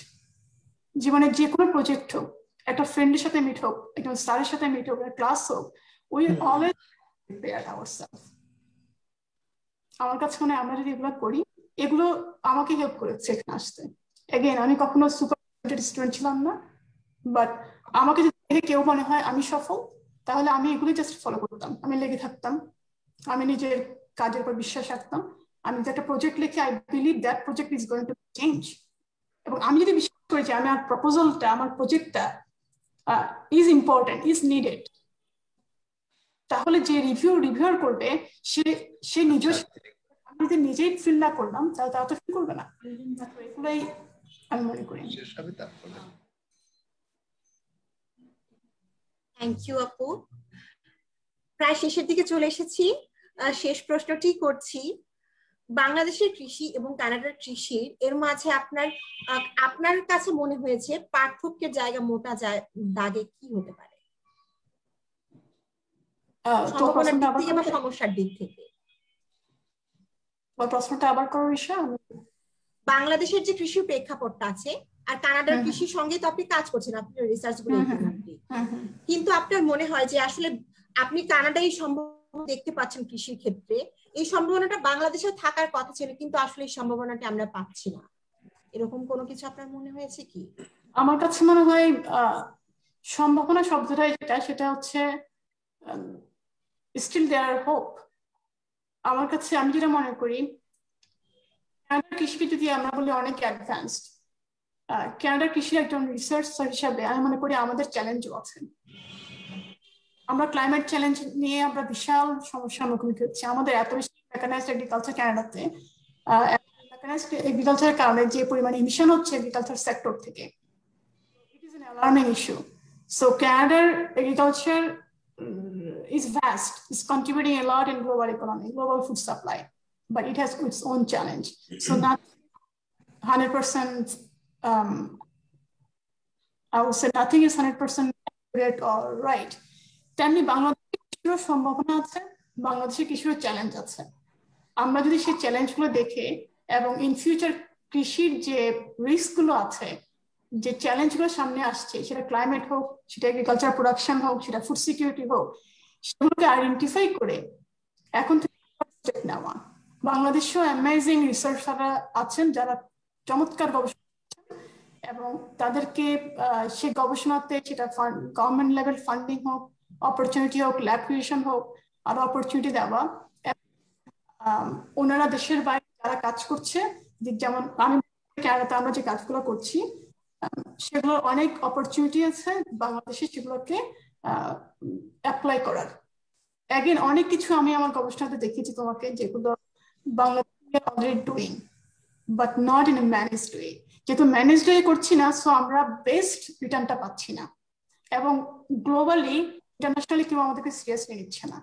জীবনের যে কোনো প্রজেক্ট হোক, একটা ফ্রেন্ডের সাথে মিট হোক, একজন স্যারের সাথে মিট হোক, ক্লাস হোক, উই অলওয়েজ প্রিপেয়ার আওয়ারসেলফ। আমার কাছে মনে হয় আমরা যদি এগুলো করি, এগুলো আমাকে হেল্প করেছে এখানে আসতে। এগেইন, আমি কখনো সুপার স্টুডেন্ট ছিলাম না, বাট আমাকে যদি দেখে কেউ মনে হয় আমি সফল, তাহলে আমি এগুলো জাস্ট ফলো করতাম, আমি লেগে থাকতাম, আমি নিজের কাজের উপর বিশ্বাস রাখতাম। আমি যদি একটা প্রজেক্ট লিখে, I believe that project is going to change. এবং আমি যদি বিশ্বাস করি যে আমার প্রপোজালটা, আমার প্রজেক্টটা ইজ ইম্পর্টেন্ট, ইজ নিডেড, তাহলে যে রিভিউয়ার করবে সে সে নিজস্ব, আমি যদি নিজেই ফিল না করলাম তাহলে তারা তো ফিল করবে না। এগুলোই আমি মনে করি। থ্যাংক ইউ আপু। প্রায় শেষের দিকে চলে এসেছি। শেষ প্রশ্নটি করছি, বাংলাদেশের কৃষি এবং কানাডার কৃষি এর মাঝে আপনার কাছে মনে হয়েছে পার্থক্যের জায়গা মোটা দাগে কি হতে পারে, সম্ভাবনার দিক থেকে বা সমস্যার দিক থেকে? প্রশ্নটা আবার করো ঈশা। বাংলাদেশের যে কৃষি প্রেক্ষাপটটা আছে আর কানাডার কৃষির সঙ্গে তো আপনি কাজ করছেন, আপনার রিসার্চ গুলো, কিন্তু আপনার মনে হয় যে আসলে আপনি কানাডায় সম্ভাবনা দেখতে পাচ্ছেন কৃষির ক্ষেত্রে, এই সম্ভাবনাটা বাংলাদেশে থাকার কথা ছিল কিন্তু আসলে এই সম্ভাবনাটা আমরা পাচ্ছি না, এরকম কোনো কিছু আপনার মনে হয়েছে কি? আমার কাছে মনে হয় সম্ভাবনা শব্দটাই সেটা হচ্ছে স্টিল দেয়ার হোপ। আমার কাছে আমি যেটা মনে করি, কানাডার কৃষিকে যদি আমরা বলি অনেক অ্যাডভান্সড, কানাডার কৃষির একজন রিসার্চার হিসাবে আমি মনে করি আমাদের চ্যালেঞ্জও আছে। আমরা ক্লাইমেট চ্যালেঞ্জ নিয়ে আমরা বিশাল সমস্যার মুখোমুখি হচ্ছি। আমাদের এত বেশি মেকানাইজড এগ্রিকালচার কানাডাতে, মেকানাইজড এগ্রিকালচারের কারণে যে পরিমাণে ইমিশন হচ্ছে এগ্রিকালচার সেক্টর থেকে, it is an alarming issue. So কানাডার agriculture is vast, is contributing a lot in global economy, global food supply, but it has its own challenge. So not 100%, I would say nothing is 100% accurate or right. তেমনি বাংলাদেশের কিছুর সম্ভাবনা আছে, বাংলাদেশের কিছুর challenge আছে। আমরা যদি সেই চ্যালেঞ্জগুলো দেখে এবং ইন ফিউচার কৃষির যে রিস্কগুলো আছে, যে চ্যালেঞ্জগুলো সামনে আসছে, সেটা ক্লাইমেট হোক, সেটা এগ্রিকালচার প্রোডাকশন হোক, সেটা ফুড সিকিউরিটি হোক, সেগুলোকে আইডেন্টিফাই করে এখন থেকে স্টেপ নেওয়া। বাংলাদেশেও অ্যামেজিং রিসার্চাররা আছেন যারা চমৎকার গবেষণা এবং তাদেরকে সেই গবেষণাতে সেটা গভর্নমেন্ট লেভেল ফান্ডিং হোক, অপরচুনিটি হোক, ল্যাব ক্রিয়েশন হোক, আরো অপরচুনিটি দেওয়া। ওনারা দেশের বাইরে যারা কাজ করছে, যেমন আমি কানাডাতে আমরা যে কাজগুলো করছি, সেগুলোর অনেক অপরচুনিটি আছে বাংলাদেশে সেগুলোকে অ্যাপ্লাই করার। অ্যাগেন অনেক কিছু আমি আমার গবেষণাতে দেখেছি তোমাকে, যেগুলো বাংলাদেশে already doing, but not in a managed way. যেহেতু ম্যানেজড ওয়ে করছি না, সো আমরা বেস্ট রিটার্নটা পাচ্ছি না, এবং গ্লোবালি ইন্টারন্যাশনালি কেউ আমাদেরকে সিরিয়াসলি নিচ্ছে না।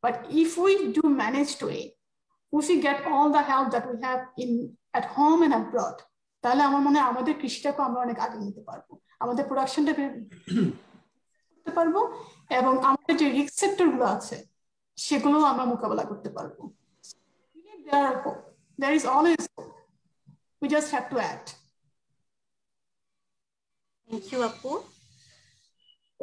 But if we do managed way, if we get all the help that we have at home and abroad, তাহলে আমার মনে হয় আমাদের কৃষিটাকে আমরা অনেক আগে নিতে পারবো, আমাদের প্রোডাকশনটা করতে পারবো, এবং আমাদের যে রিস্ক সেক্টর গুলো আছে সেগুলো আমরা মোকাবেলা করতে পারবো। There is always hope. We just have to act. Thank you, আপু।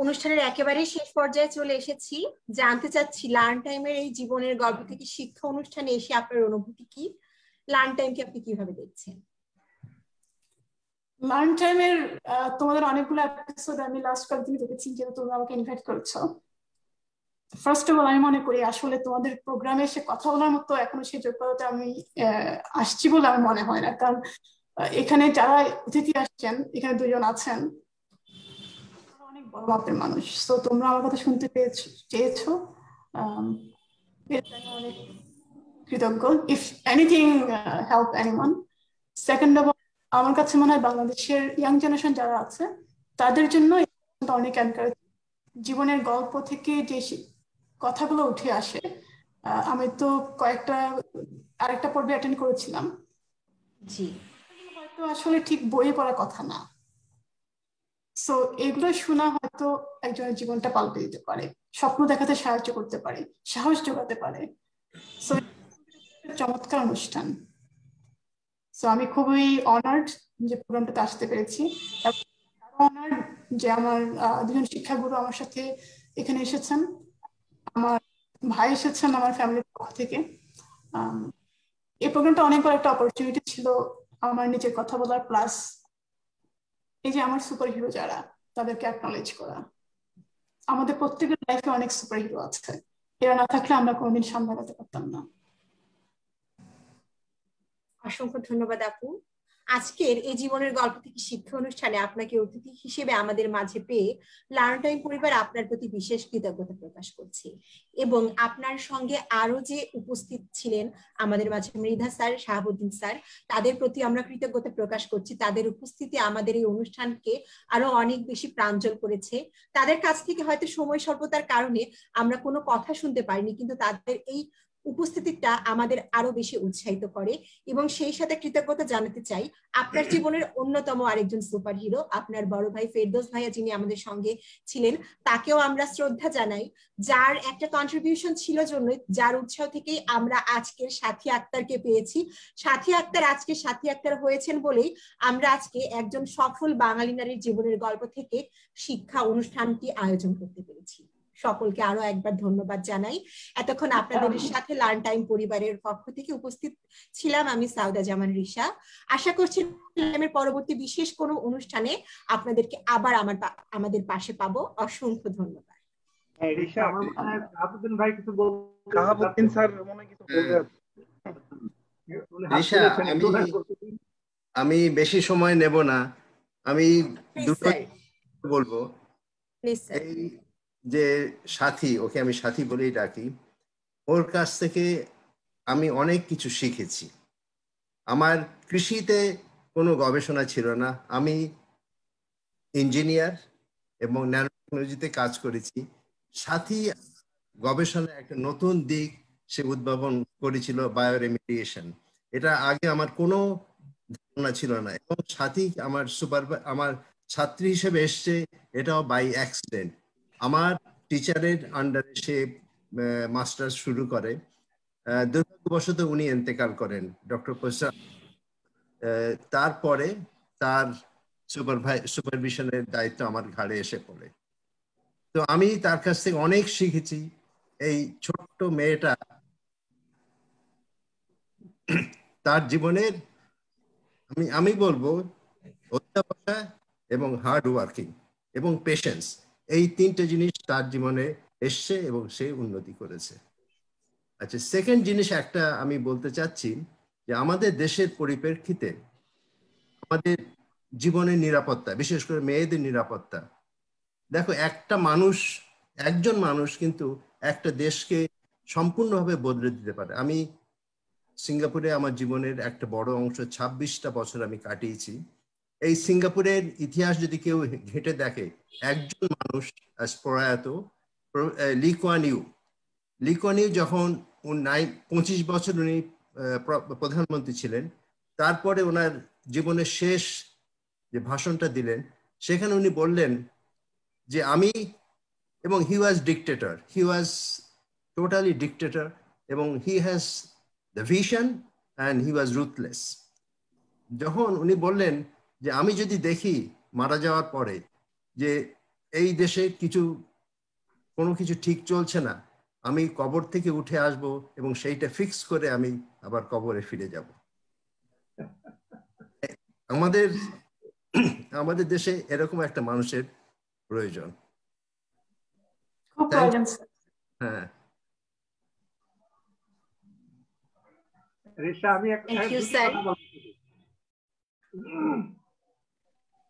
অনুষ্ঠানের একেবারে শেষ পর্যায়ে চলে এসেছি। জানতে চাচ্ছি লার্ন টাইমের এই জীবনের গল্প থেকে শিক্ষা অনুষ্ঠানে এসে আপনার অনুভূতি কি? লার্ন টাইমকে আপনি কিভাবে দেখছেন? লার্ন টাইমের তোমাদের অনেকগুলো এপিসোড আমি লাস্ট কয়েকদিন দেখেছি, যেহেতু তোমরা আমাকে ইনভাইট করেছো। ফার্স্ট অফ অল আমি মনে করি আসলে তোমাদের প্রোগ্রামে এসে কথা বলার মতো এখনো সেই যোগ্যতা আমি আসছি বলে আমার মনে হয় না, কারণ এখানে যারা অতিথি আসছেন, এখানে দুজন আছেন অনেক বড় মাপের মানুষ। তো তোমরা আমার কথা শুনতে চেয়েছো, অনেক কৃতজ্ঞ। If anything help anyone. Second of all, আমার কাছে মনে হয় বাংলাদেশের ইয়াং জেনারেশন যারা আছে তাদের জন্য অনেক এনকারেজ। জীবনের গল্প থেকে যে কথাগুলো উঠে আসে, আমি তো আরেকটা পর্বে অ্যাটেন্ড করেছিলাম, জি, হয়তো আসলে ঠিক বইয়ে পড়ার কথা না। সো এগুলো শোনা হয়তো একজনের জীবনটা পাল্টে দিতে পারে, স্বপ্ন দেখাতে সাহায্য করতে পারে, সাহস যোগাতে পারে। সো চমৎকার অনুষ্ঠান। সো আমি খুবই অনার্ড যে প্রোগ্রামটাতে আসতে পেরেছি, অনার্ড যে আমার দুজন শিক্ষাগুরু আমার সাথে এখানে এসেছেন, আমার ভাই এসেছেন আমার ফ্যামিলির পক্ষ থেকে। এই প্রোগ্রামটা অনেক বড় একটা অপরচুনিটি ছিল আমার নিজের কথা বলার, প্লাস এই যে আমার সুপার হিরো যারা, তাদেরকে অ্যাকনলেজ করা। আমাদের প্রত্যেকের লাইফে অনেক সুপার হিরো আছে, এরা না থাকলে আমরা কোনোদিন সামনে আগাতে পারতাম না। অসংখ্য ধন্যবাদ আপু। আজকের এই জীবনের গল্প থেকে শিক্ষা অনুষ্ঠানে আপনাকে অতিথি হিসেবে আমাদের মাঝে পেয়ে লার্ন টাইম পরিবার আপনার প্রতি বিশেষ কৃতজ্ঞতা প্রকাশ করছে। এবং আপনার সঙ্গে আরো যে উপস্থিত ছিলেন আমাদের মাঝে মৃধা স্যার, শাহাবুদ্দিন স্যার, তাদের প্রতি আমরা কৃতজ্ঞতা প্রকাশ করছি। তাদের উপস্থিতি আমাদের এই অনুষ্ঠানকে আরো অনেক বেশি প্রাঞ্জল করেছে। তাদের কাছ থেকে হয়তো সময় স্বল্পতার কারণে আমরা কোনো কথা শুনতে পারিনি, কিন্তু তাদের এই উপস্থিতিটা আমাদের আরো বেশি উৎসাহিত করে। এবং সেই সাথে কৃতজ্ঞতা জানাতে চাই আপনার জীবনের অন্যতম আরেকজন সুপার হিরো, আপনার বড় ভাই ফেরদৌস ভাইয়া, যিনি আমাদের সঙ্গে ছিলেন। তাকেও আমরা শ্রদ্ধা জানাই, যার একটা কন্ট্রিবিউশন ছিল জন্য, যার উৎসাহ থেকেই আমরা আজকের সাথী আক্তারকে পেয়েছি। সাথী আক্তার আজকে সাথী আক্তার হয়েছেন বলেই আমরা আজকে একজন সফল বাঙালি নারীর জীবনের গল্প থেকে শিক্ষা অনুষ্ঠানটি আয়োজন করতে পেরেছি। সকলকে আরো একবার ধন্যবাদ জানাই। এতক্ষণ আপনাদের সাথে লার্ন টাইম পরিবারের পক্ষ থেকে উপস্থিত ছিলাম আমি সাউদা জামান রিশা। আশা করছি পরবর্তী বিশেষ কোনো অনুষ্ঠানে আপনাদেরকে আবার আমাদের পাশে পাবো। অসংখ্য ধন্যবাদ। রিশা, আমার মনে হয় শাহাবুদ্দিন ভাই কিছু বলতে, শাহাবুদ্দিন স্যার মনে কিছু বলতে। রিশা, আমি বেশি সময় নেব না, আমি দুটো বলবো। এই যে সাথী, ওকে আমি সাথী বলেই ডাকি, ওর কাছ থেকে আমি অনেক কিছু শিখেছি। আমার কৃষিতে কোনো গবেষণা ছিল না, আমি ইঞ্জিনিয়ার এবং ন্যানো টেকনোলজিতে কাজ করেছি। সাথী গবেষণার একটা নতুন দিক সে উদ্ভাবন করেছিল, বায়োরেমিডিয়েশন। এটা আগে আমার কোনো ধারণা ছিল না, এবং সাথী আমার ছাত্রী হিসেবে এসছে, এটাও বাই অ্যাক্সিডেন্ট। আমার টিচারের আন্ডারে সে মাস্টার্স শুরু করে। দুর্ভাগ্যবশত উনি ইন্তেকাল করেন, ডক্টর প্রসাদ। তারপরে তার সুপারভিশনের দায়িত্ব আমার ঘাড়ে এসে পড়ে। তো আমি তার কাছ থেকে অনেক শিখেছি। এই ছোট্ট মেয়েটা তার জীবনের, আমি বলবো, অধ্যাপনা এবং হার্ড ওয়ার্কিং এবং পেশেন্স, এই তিনটে জিনিস তার জীবনে এসছে এবং সে উন্নতি করেছে। আচ্ছা, সেকেন্ড জিনিস একটা আমি বলতে চাচ্ছি যে আমাদের দেশের পরিপ্রেক্ষিতে আমাদের জীবনের নিরাপত্তা, বিশেষ করে মেয়েদের নিরাপত্তা, দেখো, একজন মানুষ কিন্তু একটা দেশকে সম্পূর্ণভাবে বদলে দিতে পারে। আমি সিঙ্গাপুরে আমার জীবনের একটা বড় অংশ, 26টা বছর আমি কাটিয়েছি। এই সিঙ্গাপুরের ইতিহাস যদি কেউ ঘেঁটে দেখে, একজন মানুষ প্রয়াত লি কুয়ান ইউ যখন 25 বছর উনি প্রধানমন্ত্রী ছিলেন, তারপরে ওনার জীবনের শেষ যে ভাষণটা দিলেন, সেখানে উনি বললেন যে এবং he was dictator, he was totally dictator, এবং he has the vision and he was ruthless. যখন উনি বললেন যে আমি যদি দেখি মারা যাওয়ার পরে যে এই দেশে কোনো কিছু ঠিক চলছে না, আমি কবর থেকে উঠে আসব এবং সেইটা ফিক্স করে আমি আবার কবরে ফিরে যাব। আমাদের দেশে এরকম একটা মানুষের প্রয়োজন। হ্যাঁ রিশা, আমি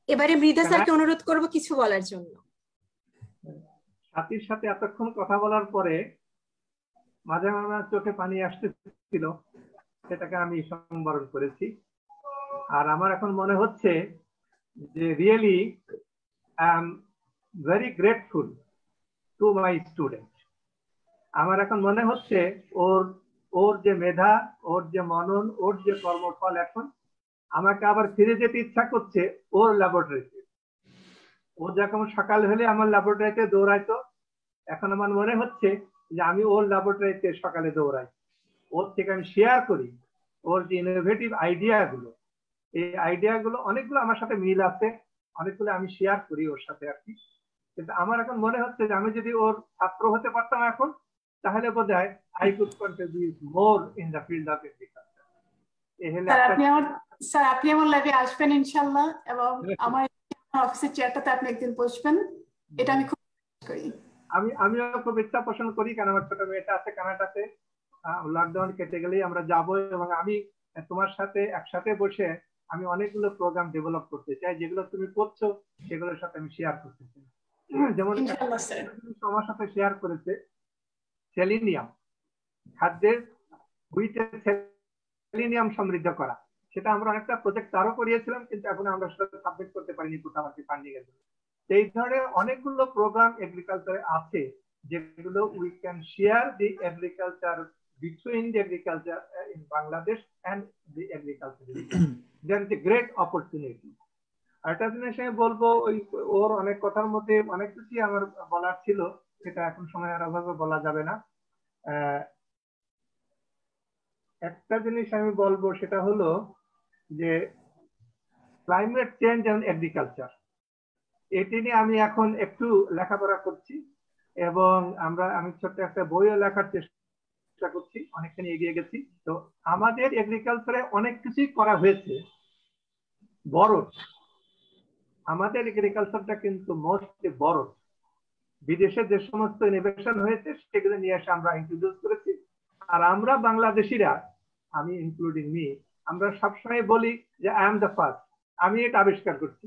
এবারে মৃধা স্যারকে অনুরোধ করব কিছু বলার জন্য। সাথীর সাথে এতক্ষণ কথা বলার পরে মাঝে মাঝে চোখে পানি আসতেছিল, সেটাকে আমি সংবরণ করেছি। আর আমার এখন মনে হচ্ছে যে really I am very grateful to my student. আমার এখন মনে হচ্ছে ওর যে মেধা, ওর যে মনন, ওর যে কর্মফল, এখন আমাকে আবার ফিরে যেতে ইচ্ছা করছে ওর ল্যাবরেটরিতে। ও যখন সকাল হলে আমার ল্যাবরেটরিতে দৌড়াইতো, এখন আমার মনে হচ্ছে যে আমি ওর ল্যাবরেটরিতে সকালে দৌড়াই, ওর থেকে আমি শেয়ার করি ওর যে ইনোভেটিভ আইডিয়াগুলো। এই আইডিয়াগুলো অনেকগুলো আমার সাথে মিল আছে, অনেকগুলো আমি শেয়ার করি ওর সাথে আর কি। কিন্তু আমার এখন মনে হচ্ছে যে আমি যদি ওর ছাত্র হতে পারতাম এখন, তাহলে বোধহয় I could contribute more in the field of agriculture. Sir, আপনি আমার ল্যাবে আসবেন ইনশাআল্লাহ, এবং আমার অফিসের চেয়ারটাতে আপনি একদিন বসবেন, এটা আমি খুব করি। আমিও খুব ইচ্ছা পোষণ করি, কারণ আমার ছোট মেয়েটা আছে কানাডাতে। লকডাউন কেটে গেলেই আমরা যাব, এবং আমি তোমার সাথে একসাথে বসে আমি অনেকগুলো প্রোগ্রাম ডেভেলপ করতে চাই, যেগুলো তুমি করছো সেগুলোর সাথে আমি শেয়ার করতে চাই। যেমন ইনশাআল্লাহ স্যার। আমার সাথে শেয়ার করেছে সেলিনিয়াম, খাদ্যের হুইটে সেলিনিয়াম সমৃদ্ধ করা। সেটা আমরা অনেকটা প্রজেক্ট তারও করিয়েছিলাম, কিন্তু এখন আমরা সেটা সাবমিট করতে পারিনি কোথাও ফান্ডিং এর জন্য। এই ধরনের অনেকগুলো প্রোগ্রাম এগ্রিকালচারে আছে, যেগুলো we can share the agriculture between the agriculture in Bangladesh and the agriculture. There is a great opportunity. আরেকটা জিনিস আমি বলবো, ওর অনেক কথার মধ্যে অনেক কিছুই আমার বলার ছিল, সেটা এখন সময়ের অভাবে বলা যাবে না। একটা জিনিস আমি বলবো, সেটা হলো যে ক্লাইমেট চেঞ্জ এন্ড এগ্রিকালচার, এটি নিয়ে আমি এখন একটু লেখাপড়া করছি এবং আমি ছোট্ট একটা বইও লেখার চেষ্টা করছি, অনেকখানি এগিয়ে গেছি। তো আমাদের এগ্রিকালচারে অনেক কিছুই করা হয়েছে, বড় আমাদের এগ্রিকালচারটা কিন্তু মোস্টলি বড়। বিদেশে যে সমস্ত ইনোভেশন হয়েছে সেগুলো নিয়ে এসে আমরা ইন্ট্রোডিউস করেছি। আর আমরা বাংলাদেশিরা, আমি ইনক্লুডিং মি, আমরা সবসময় বলি যে আই এম দ্য ফার্স্ট, আমি এটা আবিষ্কার করছি।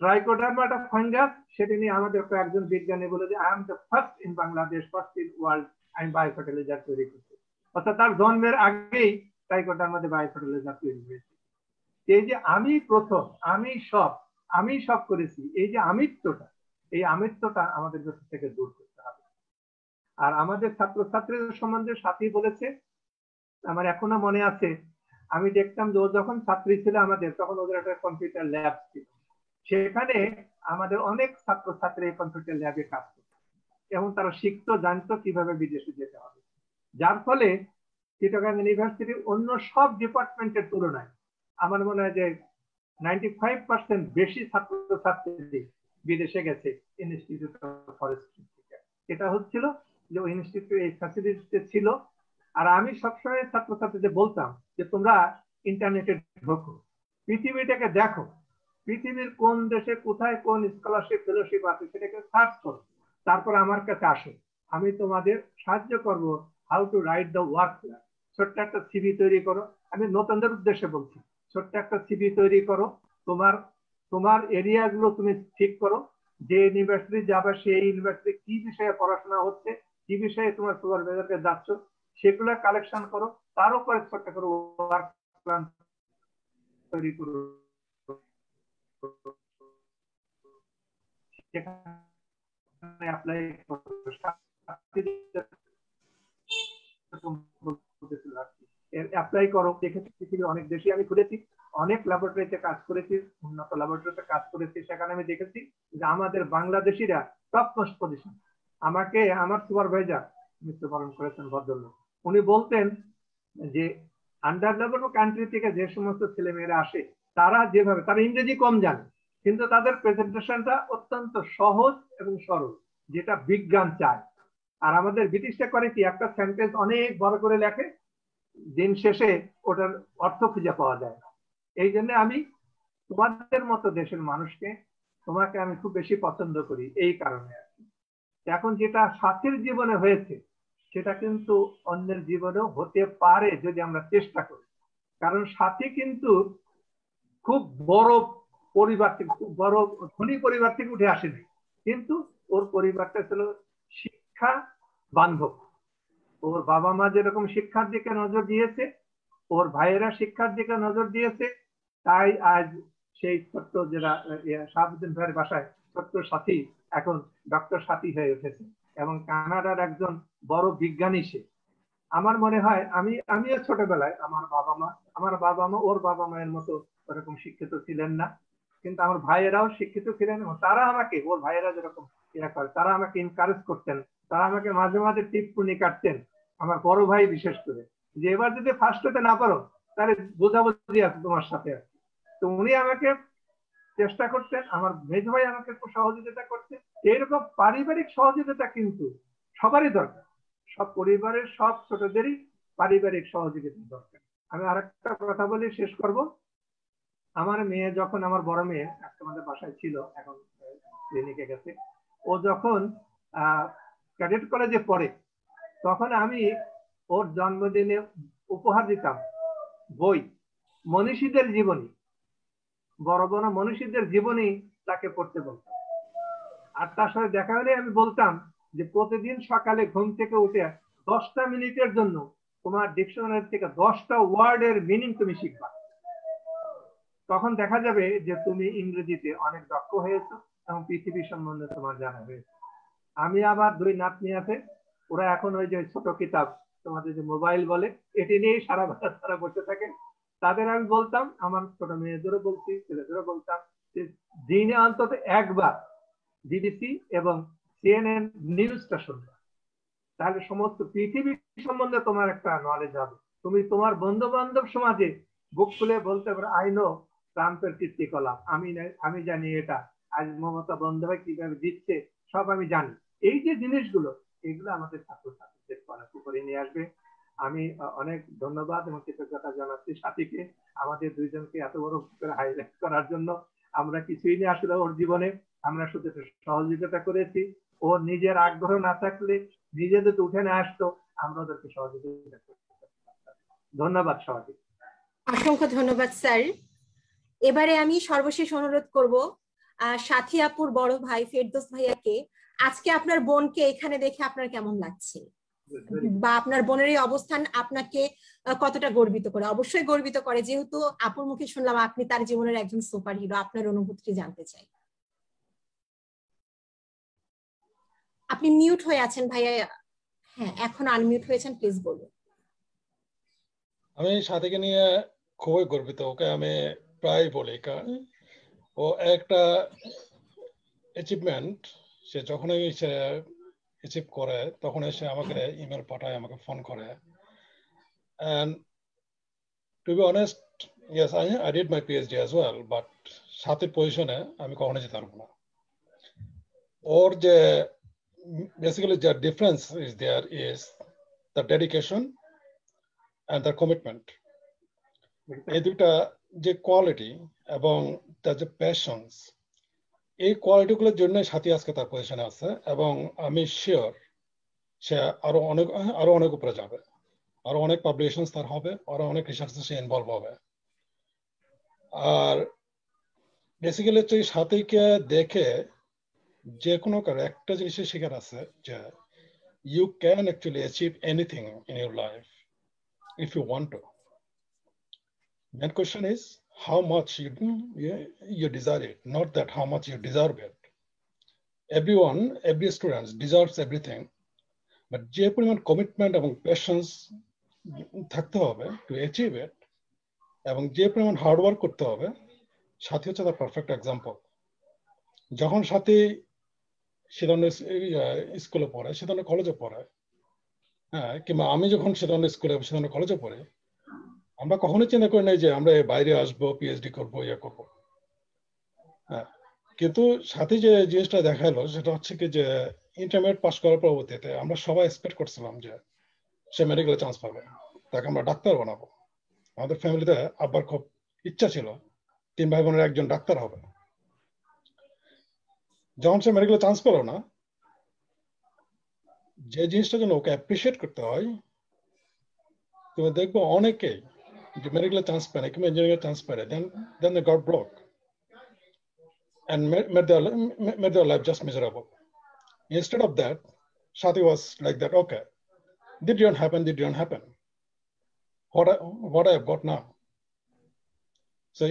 ট্রাইকোডার্মাটা ফাঙ্গাস, সেটা নিয়ে আমাদের কয়েকজন বিজ্ঞানী বলে যে I am the first in Bangladesh, first in world, আমি বায়ো ফার্টিলাইজার তৈরি করছি। অর্থাৎ তার জন্মের আগেই ট্রাইকোডার্মাতে বায়ো ফার্টিলাইজার তৈরি হয়েছে। এই যে আমি প্রথম, আমি সব করেছি, এই যে এই আমিত্বটা আমাদের কাছ থেকে দূর করতে হবে। আর আমাদের ছাত্রছাত্রীদের সম্বন্ধে সাথী বলেছে, আমার এখনো মনে আছে, আমি দেখতাম যে ও যখন ছাত্রী ছিল আমাদের, তখন ওদের একটা কম্পিউটার ল্যাব ছিল, সেখানে আমাদের অনেক ছাত্রছাত্রী কম্পিউটার ল্যাবে কাজ করত এবং তারা শিখতো, জানতো কিভাবে বিদেশে যেতে হবে। যার ফলে চিটাগাং ইউনিভার্সিটির অন্য সব ডিপার্টমেন্টের তুলনায় আমার মনে হয় যে 95% বেশি ছাত্রছাত্রী বিদেশে গেছে ইনস্টিটিউট অফ ফরেস্ট্রি থেকে। এটা হচ্ছিল যে ওই ইনস্টিটিউট এই ফ্যাসিলিটি ছিল। আর আমি সবসময় ছাত্রছাত্রীদের বলতাম যে তোমরা ইন্টারনেটে ঢোকো, পৃথিবীটাকে দেখো, পৃথিবীর কোন দেশে কোথায় কোন স্কলারশিপ ফেলোশিপ আছে সেটাকে সার্চ করো, তারপর আমার কাছে আসো, আমি তোমাদের সাহায্য করব how to write the work plan. ছোট্ট একটা সিভি তৈরি করো, আমি নতুনদের উদ্দেশ্যে বলছি, ছোট্ট একটা সিভি তৈরি করো, তোমার এরিয়াগুলো তুমি ঠিক করো, যে ইউনিভার্সিটি যাবে সেই ইউনিভার্সিটি কি বিষয়ে পড়াশোনা হচ্ছে, কি বিষয়ে তোমার সুপারভাইজারকে যাচ্ছ, সেগুলো কালেকশন করো, তার উপরে ছোট্ট করে ওয়ার্ক প্ল্যান তৈরি করো। অ্যাপ্লাই করো। দেখেছি পৃথিবীর অনেক দেশে আমি ঘুরেছি, অনেক ল্যাবরেটরিতে কাজ করেছি, উন্নত ল্যাবরেটরিতে কাজ করেছি, সেখানে আমি দেখেছি যে আমাদের বাংলাদেশিরা টপ মোস্ট পজিশন। আমাকে আমার সুপারভাইজার মৃত্যুবরণ করেছেন ভদ্রলোক, উনি বলতেন যে আন্ডার ডেভেলপড কান্ট্রি থেকে যে সমস্ত ছেলেমেয়েরা আসে, তারা ইংরেজি কম জানে, কিন্তু তাদের প্রেজেন্টেশনটা অত্যন্ত সহজ এবং সরল, যেটা বিজ্ঞান চায়। আর আমাদের ব্রিটিশরা করে কি, একটা সেন্টেন্স অনেক বড় করে লেখে, দিন শেষে ওটার অর্থ খুঁজে পাওয়া যায় না। এই জন্য আমি তোমাদের মতো দেশের মানুষকে, তোমাকে আমি খুব বেশি পছন্দ করি এই কারণে। এখন যেটা সাথীর জীবনে হয়েছে সেটা কিন্তু অন্যের জীবনেও হতে পারে যদি আমরা চেষ্টা করি। কারণ সাথী কিন্তু খুব বড় পরিবার থেকে, খুব বড় ধনী পরিবার থেকে উঠে আসেনি, কিন্তু ওর পরিবারটা ছিল শিক্ষা বান্ধব। ওর বাবা মা যেরকম শিক্ষার দিকে নজর দিয়েছে, ওর ভাইয়েরা শিক্ষার দিকে নজর দিয়েছে, তাই আজ সেই ছোট্ট যেটা শাহাবুদ্দিন ভাইয়ের বাসায় ছোট্ট সাথী এখন ডক্টর সাথী হয়ে উঠেছে এবং কানাডার একজন বড় বিজ্ঞানী সে। আমার মনে হয় আমিও ছোটবেলায় আমার বাবা মা ওর বাবা মায়ের মতো ওরকম শিক্ষিত ছিলেন না, কিন্তু আমার ভাইয়েরাও শিক্ষিত ছিলেন এবং তারা আমাকে, ওর ভাইয়েরা যেরকম ইয়ে করে, তারা আমাকে এনকারেজ করতেন, তারা আমাকে মাঝে মাঝে টিপ্পনি কাটতেন, আমার বড় ভাই বিশেষ করে, যে এবার যদি ফার্স্ট হতে না পারো তাহলে বোঝাবুঝি আছে তোমার সাথে। তো উনি আমাকে চেষ্টা করতেন, আমার মেজ ভাই আমাকে একটু সহযোগিতা করতেন। এইরকম পারিবারিক সহযোগিতা কিন্তু সবারই দরকার, সব পরিবারের সব ছোটদেরই পারিবারিক সহযোগিতা দরকার। আমি আরেকটা কথা বলি, শেষ করব। আমার মেয়ে যখন, আমার বড় মেয়ে আমাদের বাসায় ছিল, এখন ক্লিনিকে গেছে, ও যখন ক্যাডেট কলেজে পড়ে, তখন আমি ওর জন্মদিনে উপহার দিতাম বই, মনীষীদের জীবনী, বড় বড় মনীষীদের জীবনী তাকে পড়তে বলতাম। আর তার সাথে দেখা হলে আমি বলতাম যে প্রতিদিন সকালে ঘুম থেকে উঠে 10টা মিনিটের জন্য তোমার ডিকশনারি থেকে 10টা ওয়ার্ডের মিনিং তুমি শিখবা। তখন দেখা যাবে যে তুমি ইংরেজিতে অনেক দক্ষ হয়েছো এবং পৃথিবী সম্বন্ধে তোমার জানা হয়েছে। আমি আবার 2 নাতনি আছে, ওরা এখন ওই যে ছোট কিতাব তোমাদের যে মোবাইল বলে, এটি নিয়েই সারা বেলা তারা বসে থাকে। তাদের আমি বলতাম, আমার ছোট মেয়েদেরও বলছি, ছেলেদেরও বলতাম যে দিনে অন্তত একবার বিবিসি এবং সিএনএন নিউজটা শুনবা, তাহলে সমস্ত পৃথিবী সম্বন্ধে তোমার একটা নলেজ হবে। তুমি তোমার বন্ধু বান্ধব সমাজে বুক খুলে বলতে পারো, আই নো ট্রাম্পের কীর্তিকলাপ, আমি জানি এটা, আজ মমতা বন্দ্যোপাধ্যায় কিভাবে দিচ্ছে সব আমি জানি। এই যে জিনিসগুলো, এগুলো আমাদের ছাত্রছাত্রীদের পড়ার উপরে নিয়ে আসবে। আমি অনেক ধন্যবাদ এবং কৃতজ্ঞতা জানাচ্ছি সাথীকে, আমাদের দুইজনকে এত বড় করে হাইলাইট করার জন্য। আমরা কিছুই নিয়ে আসলে ওর জীবনে আমরা শুধু সহযোগিতা করেছি। ও নিজের আগ্রহ না থাকলে, নিজে যদি উঠে না আসতো, আমরা ওদেরকে সহযোগিতা করতে। ধন্যবাদ সবাইকে। অসংখ্য ধন্যবাদ স্যার। এবারে আমি সর্বশেষ অনুরোধ করব সাথী আপুর বড় ভাই ফেরদৌস ভাইয়াকে, আজকে আপনার বোনকে এখানে দেখে আপনার কেমন লাগছে, বা আপনার বোনের এই অবস্থান আপনাকে কতটা গর্বিত করে? অবশ্যই গর্বিত করে, যেহেতু আপুর মুখে শুনলাম আপনি তার জীবনের একজন সুপার হিরো। আপনার অনুভূতি জানতে চাই। আপনি মিউট হয়ে আছেন ভাইয়া। হ্যাঁ, এখন আনমিউট হয়েছেন, প্লিজ বলুন। আমি সাথীকে নিয়ে খুবই গর্বিত। ওকে আমি প্রায় বলি, কারণ ও একটা অ্যাচিভমেন্ট, সে যখনই সে অ্যাচিভ করে তখনই সে আমাকে ইমেল পাঠায়, আমাকে ফোন করে। And to be honest, yes, I did my PhD as well, but সাথীর পজিশনে আমি কখনো যেতে পারবো না। ওর যে basically the difference is there is the dedication and the commitment. এই দুটা যে কোয়ালিটি এবং তার যে প্যাশনস, এই কোয়ালিটিগুলোর জন্য সাথী আজকে তার পজিশনে আছে, এবং আমি শিওর সে আরো অনেক উপরে যাবে, আরো অনেক পাবলিকেশন তার হবে, আরো অনেক রিসার্চে সে ইনভলভ হবে। আর বেসিক্যালি হচ্ছে সাথীকে দেখে যে কোনো একটা জিনিসের শিকার আছে, যে you can actually achieve anything in your life if you want to. Main question is how much you desire it, not that how much you deserve it. Every student deserves everything, but যে পরিমাণ commitment এবং passions থাকতে হবে to achieve it, এবং যে পরিমাণ hard work করতে হবে, সাথী হচ্ছে তার পারফেক্ট এক্সাম্পল। যখন সাথী সে ধরনের স্কুলে পড়ে, সে ধরনের কলেজে পড়ে, হ্যাঁ, কিংবা আমি যখন সে ধরনের স্কুলে সে ধরনের কলেজে পড়ি, আমরা কখনোই চিন্তা করি নাই যে আমরা বাইরে আসবো, পিএইচডি করবো, ইয়ে করবো। হ্যাঁ, কিন্তু সাথে যে জিনিসটা দেখালো সেটা হচ্ছে কি, যে ইন্টারমিডিয়েট পাস করার পরবর্তীতে আমরা সবাই এক্সপেক্ট করছিলাম যে সে মেডিকেলে চান্স পাবে, তাকে আমরা ডাক্তার বানাবো। আমাদের ফ্যামিলিতে আব্বার খুব ইচ্ছা ছিল 3 ভাই বোনের একজন ডাক্তার হবে। যখন সে মেডিকেলে চান্স পেল না, যে জিনিসটার জন্য ওকে অ্যাপ্রিসিয়েট করতে হয়, তুমি দেখবো অনেকেই যে মেডিকেলে চান্স পায় না কিংবা ইঞ্জিনিয়ারিং চান্স পায়, then they got broke and made their life just miserable. Instead of that, Shati was like that, okay, didn't happen. What I have got now. So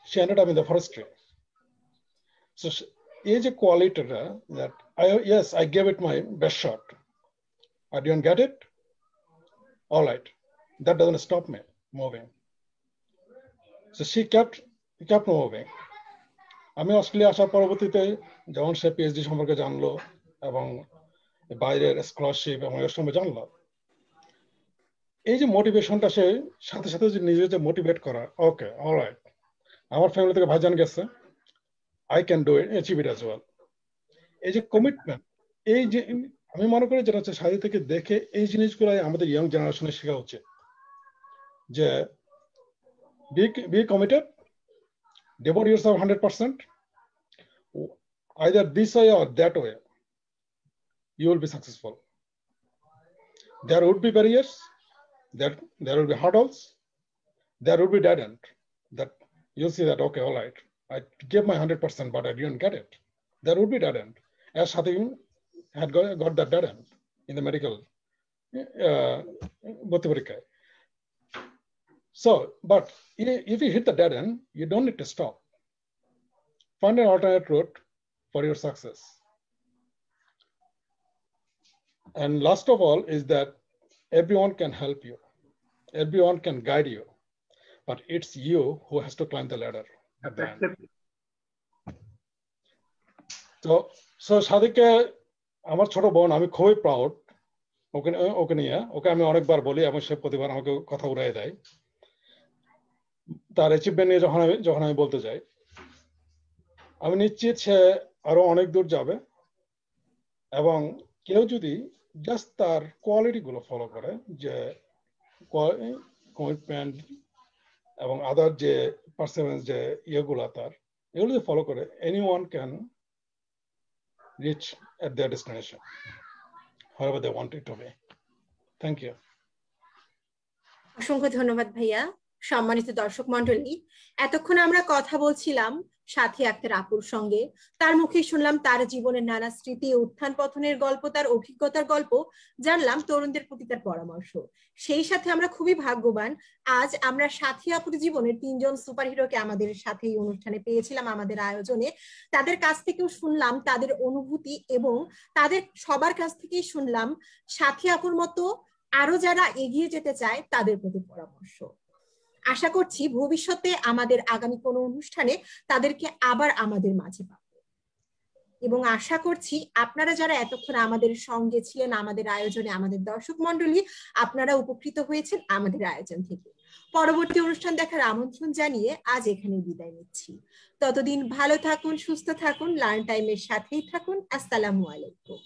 she ended up in the forestry. So is a quality that I gave it my best shot. I didn't get it. All right, that doesn't stop me moving. So she kept moving. আমি Australia আসার পরবর্তীতে যখন সে PhD সম্পর্কে জানলো এবং বাইরের scholarship এবং এর সম্পর্কে জানলো, এই যে মোটিভেশনটা, সে সাথে সাথে যে নিজে যে মোটিভেট করা, ওকে অলরাইট, আমার ফ্যামিলি থেকে ভাইজান গেছে, I can do it, achieve it as well. এই যে কমিটমেন্ট, এই যে আমি মনে করি যেটা হচ্ছে সাথে থেকে দেখে এই জিনিসগুলাই আমাদের ইয়ং জেনারেশনে শেখা উচিত, যে be committed, devote yourself 100%, either this way or that way, you will be successful. There would be barriers, there will be hurdles, there will be dead end, you'll see that, okay, all right, I gave my 100%, but I didn't get it. There would be dead end. As Shadi had got that dead end in the medical So, but if you hit the dead end, you don't need to stop. Find an alternate route for your success. And last of all is that everyone can help you. Everyone can guide you, but it's you who has to climb the ladder at the end. So Shadike, আমার ছোট বোন, আমি খুবই proud ওকে নিয়ে। ওকে আমি অনেকবার বলি এবং সে প্রতিবার আমাকে কথা উড়াই দেয়। তার অ্যাচিভমেন্ট নিয়ে যখন আমি বলতে যাই, আমি নিশ্চিত সে আরো অনেক দূর যাবে। এবং কেউ যদি জাস্ট তার কোয়ালিটি গুলো ফলো করে, যে কমিটমেন্ট এবং আদার যে পারসিভারেন্স, যে ইয়েগুলো তার, এগুলো যদি ফলো করে, anyone can reach at their destination, however they want it to be. Thank you. অসংখ্য ধন্যবাদ ভাইয়া। সম্মানিত দর্শক মণ্ডলী, এতক্ষণ আমরা কথা বলছিলাম সাথী আক্তার আপুর সঙ্গে। তার মুখে শুনলাম তার জীবনের নানা স্মৃতি, উত্থান পতনের গল্প, তার অভিজ্ঞতার গল্প, জানলাম তরুণদের প্রতি তার পরামর্শ। সেই সাথে আমরা খুবই ভাগ্যবান, আজ আমরা সাথী আপুর জীবনের 3 জন সুপারহিরোকে আমাদের সাথে এই অনুষ্ঠানে পেয়েছিলাম, আমাদের আয়োজনে। তাদের কাছ থেকেও শুনলাম তাদের অনুভূতি, এবং তাদের সবার কাছ থেকেই শুনলাম সাথী আপুর মতো আরো যারা এগিয়ে যেতে চায় তাদের প্রতি পরামর্শ। আশা করছি ভবিষ্যতে আমাদের আগামী কোনো অনুষ্ঠানে তাদেরকে আবার আমাদের মাঝে পাবো, এবং আশা করছি আপনারা যারা এতক্ষণ আমাদের সঙ্গে ছিলেন আমাদের আয়োজনে, আমাদের দর্শক মণ্ডলী, আপনারা উপকৃত হয়েছেন আমাদের আয়োজন থেকে। পরবর্তী অনুষ্ঠান দেখার আমন্ত্রণ জানিয়ে আজ এখানে বিদায় নিচ্ছি। ততদিন ভালো থাকুন, সুস্থ থাকুন, লার্ন টাইমের সাথেই থাকুন। আসসালামু আলাইকুম।